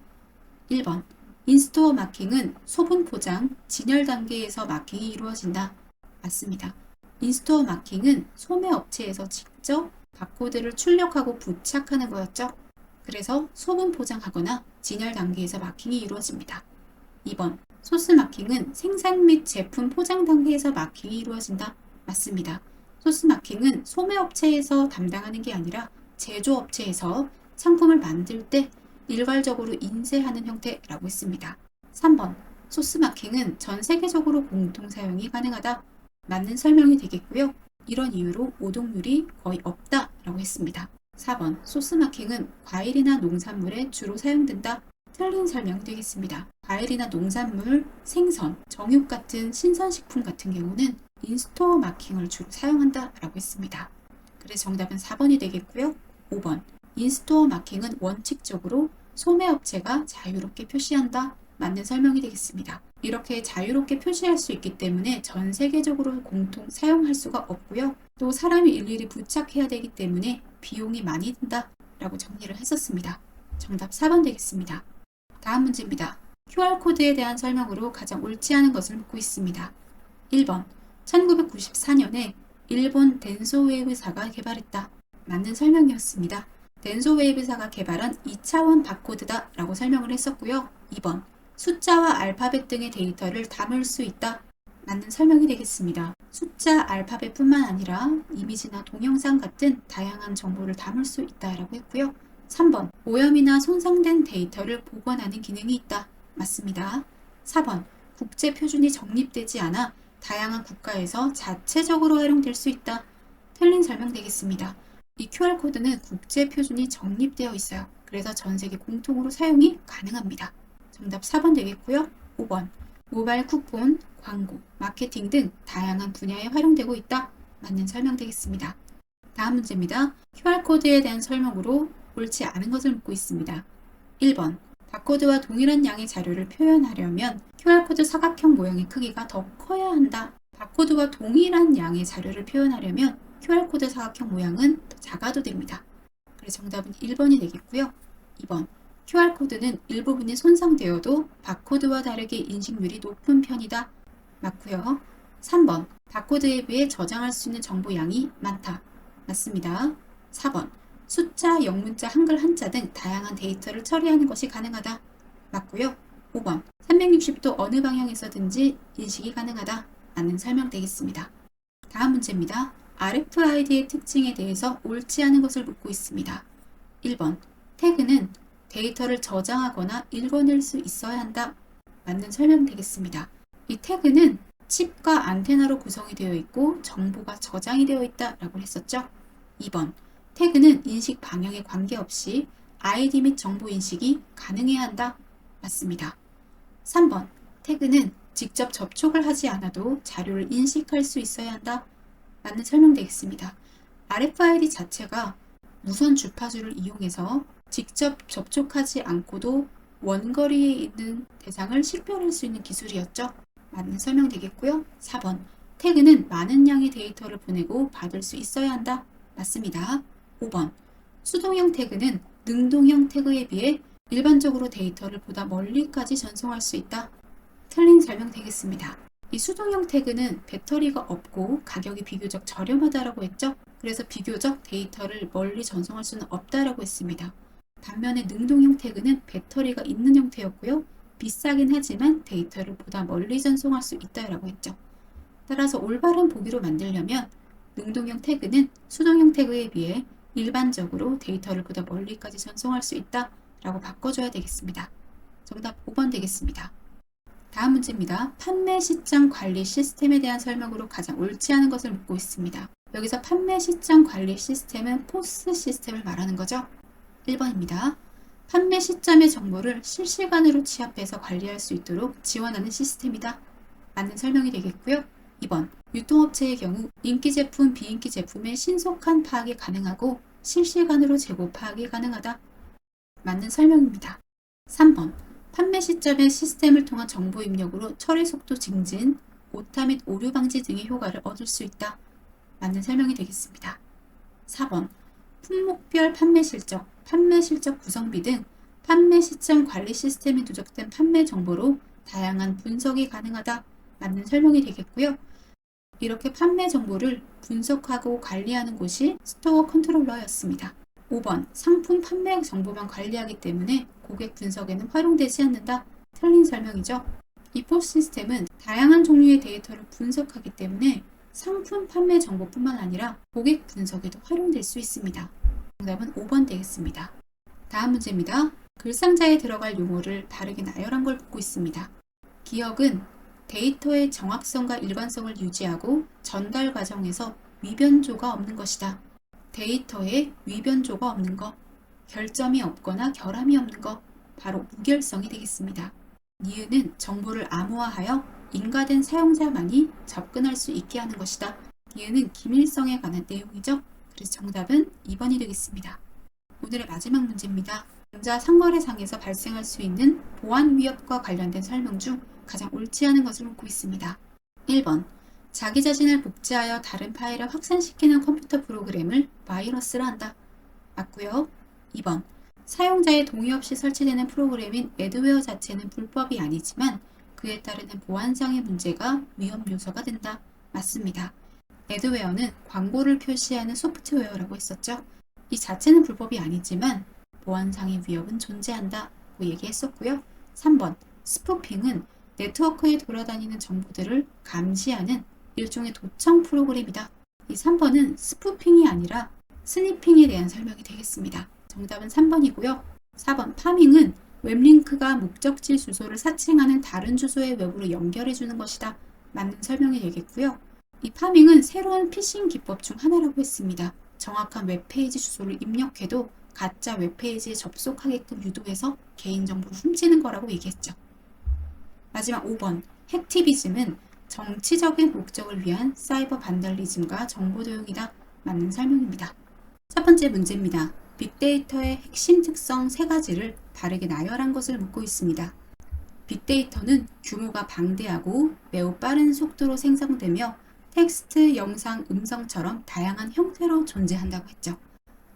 1번 인스토어 마킹은 소분 포장, 진열 단계에서 마킹이 이루어진다. 맞습니다. 인스토어 마킹은 소매 업체에서 직접 바코드를 출력하고 부착하는 거였죠. 그래서 소분 포장하거나 진열 단계에서 마킹이 이루어집니다. 2번 소스 마킹은 생산 및 제품 포장 단계에서 마킹이 이루어진다. 맞습니다. 소스 마킹은 소매업체에서 담당하는 게 아니라 제조업체에서 상품을 만들 때 일괄적으로 인쇄하는 형태라고 했습니다. 3번 소스 마킹은 전 세계적으로 공통 사용이 가능하다. 맞는 설명이 되겠고요. 이런 이유로 오동률이 거의 없다라고 했습니다. 4번 소스 마킹은 과일이나 농산물에 주로 사용된다. 틀린 설명이 되겠습니다. 과일이나 농산물, 생선, 정육 같은 신선식품 같은 경우는 인스토어 마킹을 주로 사용한다 라고 했습니다. 그래서 정답은 4번이 되겠고요. 5번 인스토어 마킹은 원칙적으로 소매업체가 자유롭게 표시한다. 맞는 설명이 되겠습니다. 이렇게 자유롭게 표시할 수 있기 때문에 전 세계적으로 공통 사용할 수가 없고요. 또 사람이 일일이 부착해야 되기 때문에 비용이 많이 든다 라고 정리를 했었습니다. 정답 4번 되겠습니다. 다음 문제입니다. QR코드에 대한 설명으로 가장 옳지 않은 것을 묻고 있습니다. 1번 1994년에 일본 덴소웨이브사가 개발했다. 맞는 설명이었습니다. 덴소웨이브사가 개발한 2차원 바코드다 라고 설명을 했었고요. 2번 숫자와 알파벳 등의 데이터를 담을 수 있다. 맞는 설명이 되겠습니다. 숫자, 알파벳뿐만 아니라 이미지나 동영상 같은 다양한 정보를 담을 수 있다라고 했고요. 3번 오염이나 손상된 데이터를 복원하는 기능이 있다. 맞습니다. 4번 국제 표준이 정립되지 않아 다양한 국가에서 자체적으로 활용될 수 있다. 틀린 설명 되겠습니다. 이 QR코드는 국제 표준이 정립되어 있어요. 그래서 전 세계 공통으로 사용이 가능합니다. 정답 4번 되겠고요. 5번 모바일 쿠폰, 광고, 마케팅 등 다양한 분야에 활용되고 있다. 맞는 설명 되겠습니다. 다음 문제입니다. QR코드에 대한 설명으로 옳지 않은 것을 묻고 있습니다. 1번 바코드와 동일한 양의 자료를 표현하려면 QR코드 사각형 모양의 크기가 더 커야 한다. 바코드와 동일한 양의 자료를 표현하려면 QR코드 사각형 모양은 더 작아도 됩니다. 그래서 정답은 1번이 되겠고요. 2번 QR코드는 일부분이 손상되어도 바코드와 다르게 인식률이 높은 편이다. 맞고요. 3번 바코드에 비해 저장할 수 있는 정보 양이 많다. 맞습니다. 4번 숫자, 영문자, 한글, 한자 등 다양한 데이터를 처리하는 것이 가능하다. 맞고요. 5번 360도 어느 방향에서든지 인식이 가능하다. 맞는 설명 되겠습니다. 다음 문제입니다. RFID의 특징에 대해서 옳지 않은 것을 묻고 있습니다. 1번 태그는 데이터를 저장하거나 읽어낼 수 있어야 한다. 맞는 설명 되겠습니다. 이 태그는 칩과 안테나로 구성이 되어 있고 정보가 저장이 되어 있다 라고 했었죠. 2번 태그는 인식 방향에 관계없이 아이디 및 정보 인식이 가능해야 한다. 맞습니다. 3번 태그는 직접 접촉을 하지 않아도 자료를 인식할 수 있어야 한다. 맞는 설명 되겠습니다. RFID 자체가 무선 주파수를 이용해서 직접 접촉하지 않고도 원거리에 있는 대상을 식별할 수 있는 기술이었죠. 맞는 설명 되겠고요. 4번 태그는 많은 양의 데이터를 보내고 받을 수 있어야 한다. 맞습니다. 5번 수동형 태그는 능동형 태그에 비해 일반적으로 데이터를 보다 멀리까지 전송할 수 있다. 틀린 설명 되겠습니다. 이 수동형 태그는 배터리가 없고 가격이 비교적 저렴하다라고 했죠. 그래서 비교적 데이터를 멀리 전송할 수는 없다라고 했습니다. 반면에 능동형 태그는 배터리가 있는 형태였고요. 비싸긴 하지만 데이터를 보다 멀리 전송할 수 있다라고 했죠. 따라서 올바른 보기로 만들려면 능동형 태그는 수동형 태그에 비해 일반적으로 데이터를 보다 멀리까지 전송할 수 있다라고 바꿔줘야 되겠습니다. 정답 5번 되겠습니다. 다음 문제입니다. 판매 시점 관리 시스템에 대한 설명으로 가장 옳지 않은 것을 묻고 있습니다. 여기서 판매 시점 관리 시스템은 포스 시스템을 말하는 거죠. 1번입니다. 판매 시점의 정보를 실시간으로 취합해서 관리할 수 있도록 지원하는 시스템이다. 맞는 설명이 되겠고요. 2번. 유통업체의 경우 인기 제품, 비인기 제품의 신속한 파악이 가능하고 실시간으로 재고 파악이 가능하다. 맞는 설명입니다. 3번. 판매 시점의 시스템을 통한 정보 입력으로 처리 속도 증진, 오타 및 오류 방지 등의 효과를 얻을 수 있다. 맞는 설명이 되겠습니다. 4번. 품목별 판매 실적 구성비 등 판매 시점 관리 시스템에 누적된 판매 정보로 다양한 분석이 가능하다. 맞는 설명이 되겠고요. 이렇게 판매 정보를 분석하고 관리하는 곳이 스토어 컨트롤러였습니다. 5번. 상품 판매 정보만 관리하기 때문에 고객 분석에는 활용되지 않는다. 틀린 설명이죠. 이 포스 시스템은 다양한 종류의 데이터를 분석하기 때문에 상품 판매 정보뿐만 아니라 고객 분석에도 활용될 수 있습니다. 정답은 5번 되겠습니다. 다음 문제입니다. 글상자에 들어갈 용어를 바르게 나열한 걸 묻고 있습니다. 기억은 데이터의 정확성과 일관성을 유지하고 전달 과정에서 위변조가 없는 것이다. 데이터에 위변조가 없는 것, 결점이 없거나 결함이 없는 것, 바로 무결성이 되겠습니다. 니은은 정보를 암호화하여 인가된 사용자만이 접근할 수 있게 하는 것이다. 니은은 기밀성에 관한 내용이죠. 그래서 정답은 2번이 되겠습니다. 오늘의 마지막 문제입니다. 전자 상거래상에서 발생할 수 있는 보안 위협과 관련된 설명 중 가장 옳지 않은 것을 묻고 있습니다. 1번. 자기 자신을 복제하여 다른 파일을 확산시키는 컴퓨터 프로그램을 바이러스라 한다. 맞고요. 2번. 사용자의 동의 없이 설치되는 프로그램인 애드웨어 자체는 불법이 아니지만 그에 따르는 보안상의 문제가 위험 요소가 된다. 맞습니다. 애드웨어는 광고를 표시하는 소프트웨어라고 했었죠. 이 자체는 불법이 아니지만 보안상의 위협은 존재한다고 얘기했었고요. 3번. 스푸핑은 네트워크에 돌아다니는 정보들을 감시하는 일종의 도청 프로그램이다. 이 3번은 스푸핑이 아니라 스니핑에 대한 설명이 되겠습니다. 정답은 3번이고요. 4번. 파밍은 웹링크가 목적지 주소를 사칭하는 다른 주소의 웹으로 연결해 주는 것이다. 맞는 설명이 되겠고요. 이 파밍은 새로운 피싱 기법 중 하나라고 했습니다. 정확한 웹페이지 주소를 입력해도 가짜 웹페이지에 접속하게끔 유도해서 개인정보를 훔치는 거라고 얘기했죠. 마지막 5번. 핵티비즘은 정치적인 목적을 위한 사이버 반달리즘과 정보 도용이다. 맞는 설명입니다. 첫 번째 문제입니다. 빅데이터의 핵심 특성 3가지를 바르게 나열한 것을 묻고 있습니다. 빅데이터는 규모가 방대하고 매우 빠른 속도로 생성되며 텍스트, 영상, 음성처럼 다양한 형태로 존재한다고 했죠.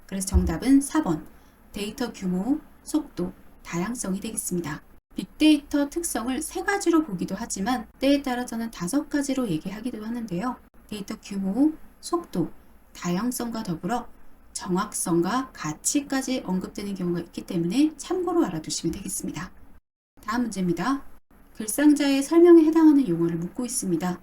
그래서 정답은 4번. 데이터 규모, 속도, 다양성이 되겠습니다. 빅데이터 특성을 3가지로 보기도 하지만 때에 따라서는 5가지로 얘기하기도 하는데요. 데이터 규모, 속도, 다양성과 더불어 정확성과 가치까지 언급되는 경우가 있기 때문에 참고로 알아두시면 되겠습니다. 다음 문제입니다. 글상자의 설명에 해당하는 용어를 묻고 있습니다.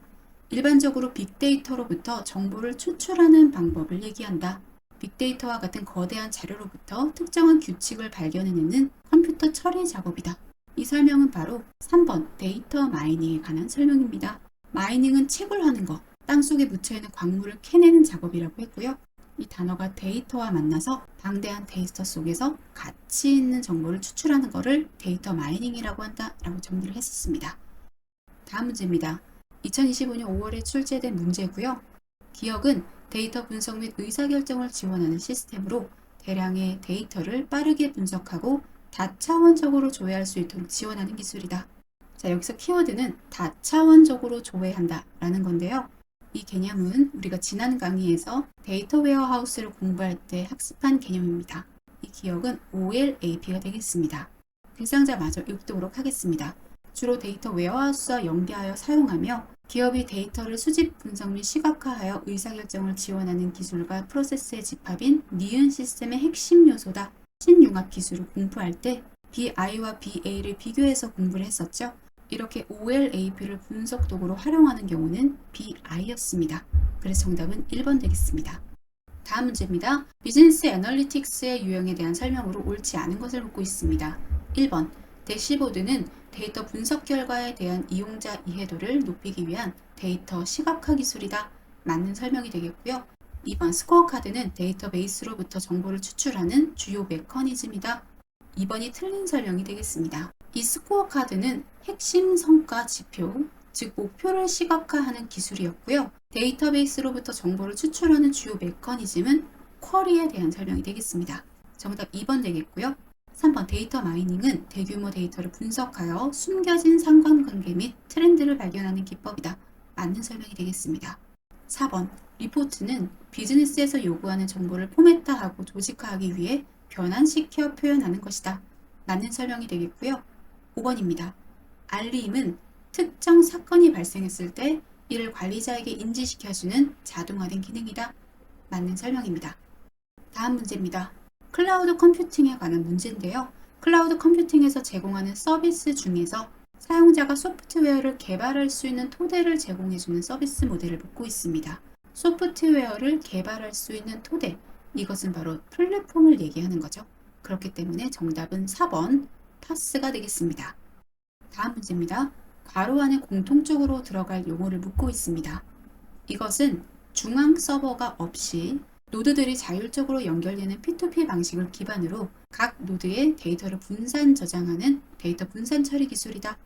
일반적으로 빅데이터로부터 정보를 추출하는 방법을 얘기한다. 빅데이터와 같은 거대한 자료로부터 특정한 규칙을 발견해내는 컴퓨터 처리 작업이다. 이 설명은 바로 3번 데이터 마이닝에 관한 설명입니다. 마이닝은 채굴하는 것, 땅속에 묻혀있는 광물을 캐내는 작업이라고 했고요. 이 단어가 데이터와 만나서 방대한 데이터 속에서 가치 있는 정보를 추출하는 것을 데이터 마이닝이라고 한다라고 정리를 했었습니다. 다음 문제입니다. 2025년 5월에 출제된 문제고요. 기억은 데이터 분석 및 의사결정을 지원하는 시스템으로 대량의 데이터를 빠르게 분석하고 다차원적으로 조회할 수 있도록 지원하는 기술이다. 자, 여기서 키워드는 다차원적으로 조회한다 라는 건데요. 이 개념은 우리가 지난 강의에서 데이터 웨어하우스를 공부할 때 학습한 개념입니다. 이 기억은 OLAP가 되겠습니다. 글상자 마저 읽도록 하겠습니다. 주로 데이터 웨어하우스와 연계하여 사용하며 기업이 데이터를 수집, 분석 및 시각화하여 의사결정을 지원하는 기술과 프로세스의 집합인 니은 시스템의 핵심 요소다. 신융합 기술을 공부할 때 BI와 BA를 비교해서 공부를 했었죠. 이렇게 OLAP를 분석 도구로 활용하는 경우는 BI였습니다. 그래서 정답은 1번 되겠습니다. 다음 문제입니다. 비즈니스 애널리틱스의 유형에 대한 설명으로 옳지 않은 것을 묻고 있습니다. 1번. 대시보드는 데이터 분석 결과에 대한 이용자 이해도를 높이기 위한 데이터 시각화 기술이다. 맞는 설명이 되겠고요. 2번 스코어 카드는 데이터베이스로부터 정보를 추출하는 주요 메커니즘이다. 2번이 틀린 설명이 되겠습니다. 이 스코어 카드는 핵심 성과 지표, 즉 목표를 시각화하는 기술이었고요. 데이터베이스로부터 정보를 추출하는 주요 메커니즘은 쿼리에 대한 설명이 되겠습니다. 정답 2번 되겠고요. 3번 데이터 마이닝은 대규모 데이터를 분석하여 숨겨진 상관관계 및 트렌드를 발견하는 기법이다. 맞는 설명이 되겠습니다. 4번 리포트는 비즈니스에서 요구하는 정보를 포맷화하고 조직화하기 위해 변환시켜 표현하는 것이다. 맞는 설명이 되겠고요. 5번입니다. 알림은 특정 사건이 발생했을 때 이를 관리자에게 인지시켜주는 자동화된 기능이다. 맞는 설명입니다. 다음 문제입니다. 클라우드 컴퓨팅에 관한 문제인데요. 클라우드 컴퓨팅에서 제공하는 서비스 중에서 사용자가 소프트웨어를 개발할 수 있는 토대를 제공해주는 서비스 모델을 묻고 있습니다. 소프트웨어를 개발할 수 있는 토대, 이것은 바로 플랫폼을 얘기하는 거죠. 그렇기 때문에 정답은 4번 파스가 되겠습니다. 다음 문제입니다. 괄호 안에 공통적으로 들어갈 용어를 묻고 있습니다. 이것은 중앙 서버가 없이 노드들이 자율적으로 연결되는 P2P 방식을 기반으로 각 노드의 데이터를 분산 저장하는 데이터 분산 처리 기술이다.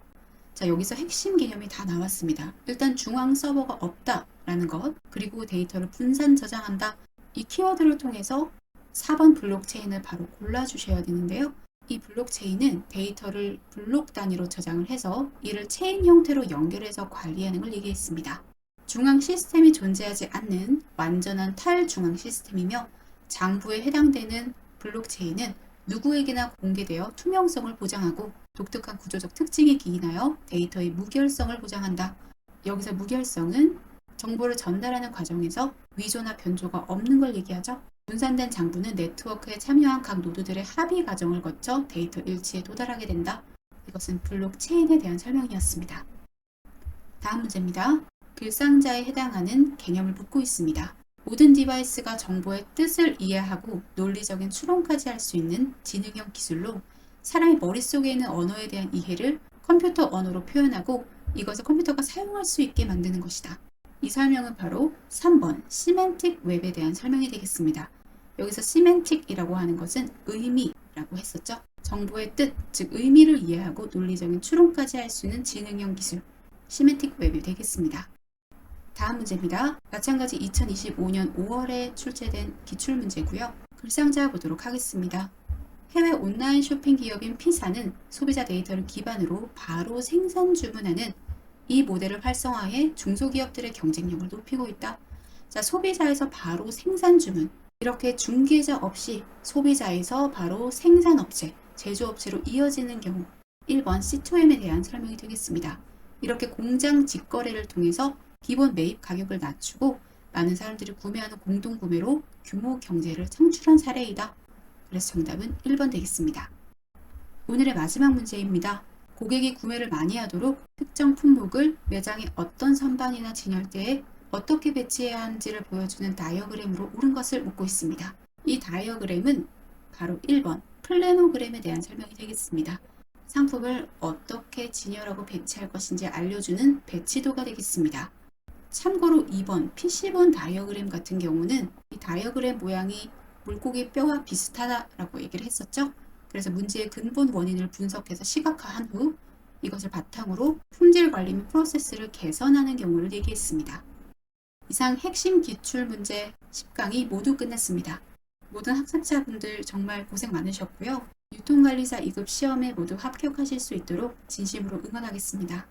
자, 여기서 핵심 개념이 다 나왔습니다. 일단 중앙 서버가 없다라는 것, 그리고 데이터를 분산 저장한다. 이 키워드를 통해서 4번 블록체인을 바로 골라주셔야 되는데요. 이 블록체인은 데이터를 블록 단위로 저장을 해서 이를 체인 형태로 연결해서 관리하는 걸 얘기했습니다. 중앙 시스템이 존재하지 않는 완전한 탈중앙 시스템이며 장부에 해당되는 블록체인은 누구에게나 공개되어 투명성을 보장하고 독특한 구조적 특징에 기인하여 데이터의 무결성을 보장한다. 여기서 무결성은 정보를 전달하는 과정에서 위조나 변조가 없는 걸 얘기하죠. 분산된 장부는 네트워크에 참여한 각 노드들의 합의 과정을 거쳐 데이터 일치에 도달하게 된다. 이것은 블록체인에 대한 설명이었습니다. 다음 문제입니다. 글상자에 해당하는 개념을 묻고 있습니다. 모든 디바이스가 정보의 뜻을 이해하고 논리적인 추론까지 할 수 있는 지능형 기술로 사람의 머릿속에 있는 언어에 대한 이해를 컴퓨터 언어로 표현하고 이것을 컴퓨터가 사용할 수 있게 만드는 것이다. 이 설명은 바로 3번 시멘틱 웹에 대한 설명이 되겠습니다. 여기서 시멘틱이라고 하는 것은 의미라고 했었죠. 정보의 뜻, 즉 의미를 이해하고 논리적인 추론까지 할 수 있는 지능형 기술, 시멘틱 웹이 되겠습니다. 다음 문제입니다. 마찬가지 2025년 5월에 출제된 기출문제고요. 글상자 보도록 하겠습니다. 해외 온라인 쇼핑 기업인 피사는 소비자 데이터를 기반으로 바로 생산 주문하는 이 모델을 활성화해 중소기업들의 경쟁력을 높이고 있다. 자, 소비자에서 바로 생산 주문, 이렇게 중개자 없이 소비자에서 바로 생산업체, 제조업체로 이어지는 경우 1번 C2M에 대한 설명이 되겠습니다. 이렇게 공장 직거래를 통해서 기본 매입 가격을 낮추고 많은 사람들이 구매하는 공동구매로 규모 경제를 창출한 사례이다. 그래서 정답은 1번 되겠습니다. 오늘의 마지막 문제입니다. 고객이 구매를 많이 하도록 특정 품목을 매장의 어떤 선반이나 진열대에 어떻게 배치해야 하는지를 보여주는 다이어그램으로 옳은 것을 묻고 있습니다. 이 다이어그램은 바로 1번 플래노그램에 대한 설명이 되겠습니다. 상품을 어떻게 진열하고 배치할 것인지 알려주는 배치도가 되겠습니다. 참고로 2번 PC본 다이어그램 같은 경우는 이 다이어그램 모양이 물고기 뼈와 비슷하다라고 얘기를 했었죠. 그래서 문제의 근본 원인을 분석해서 시각화한 후 이것을 바탕으로 품질 관리 및 프로세스를 개선하는 경우를 얘기했습니다. 이상 핵심 기출문제 10강이 모두 끝났습니다. 모든 학습자분들 정말 고생 많으셨고요. 유통관리사 2급 시험에 모두 합격하실 수 있도록 진심으로 응원하겠습니다.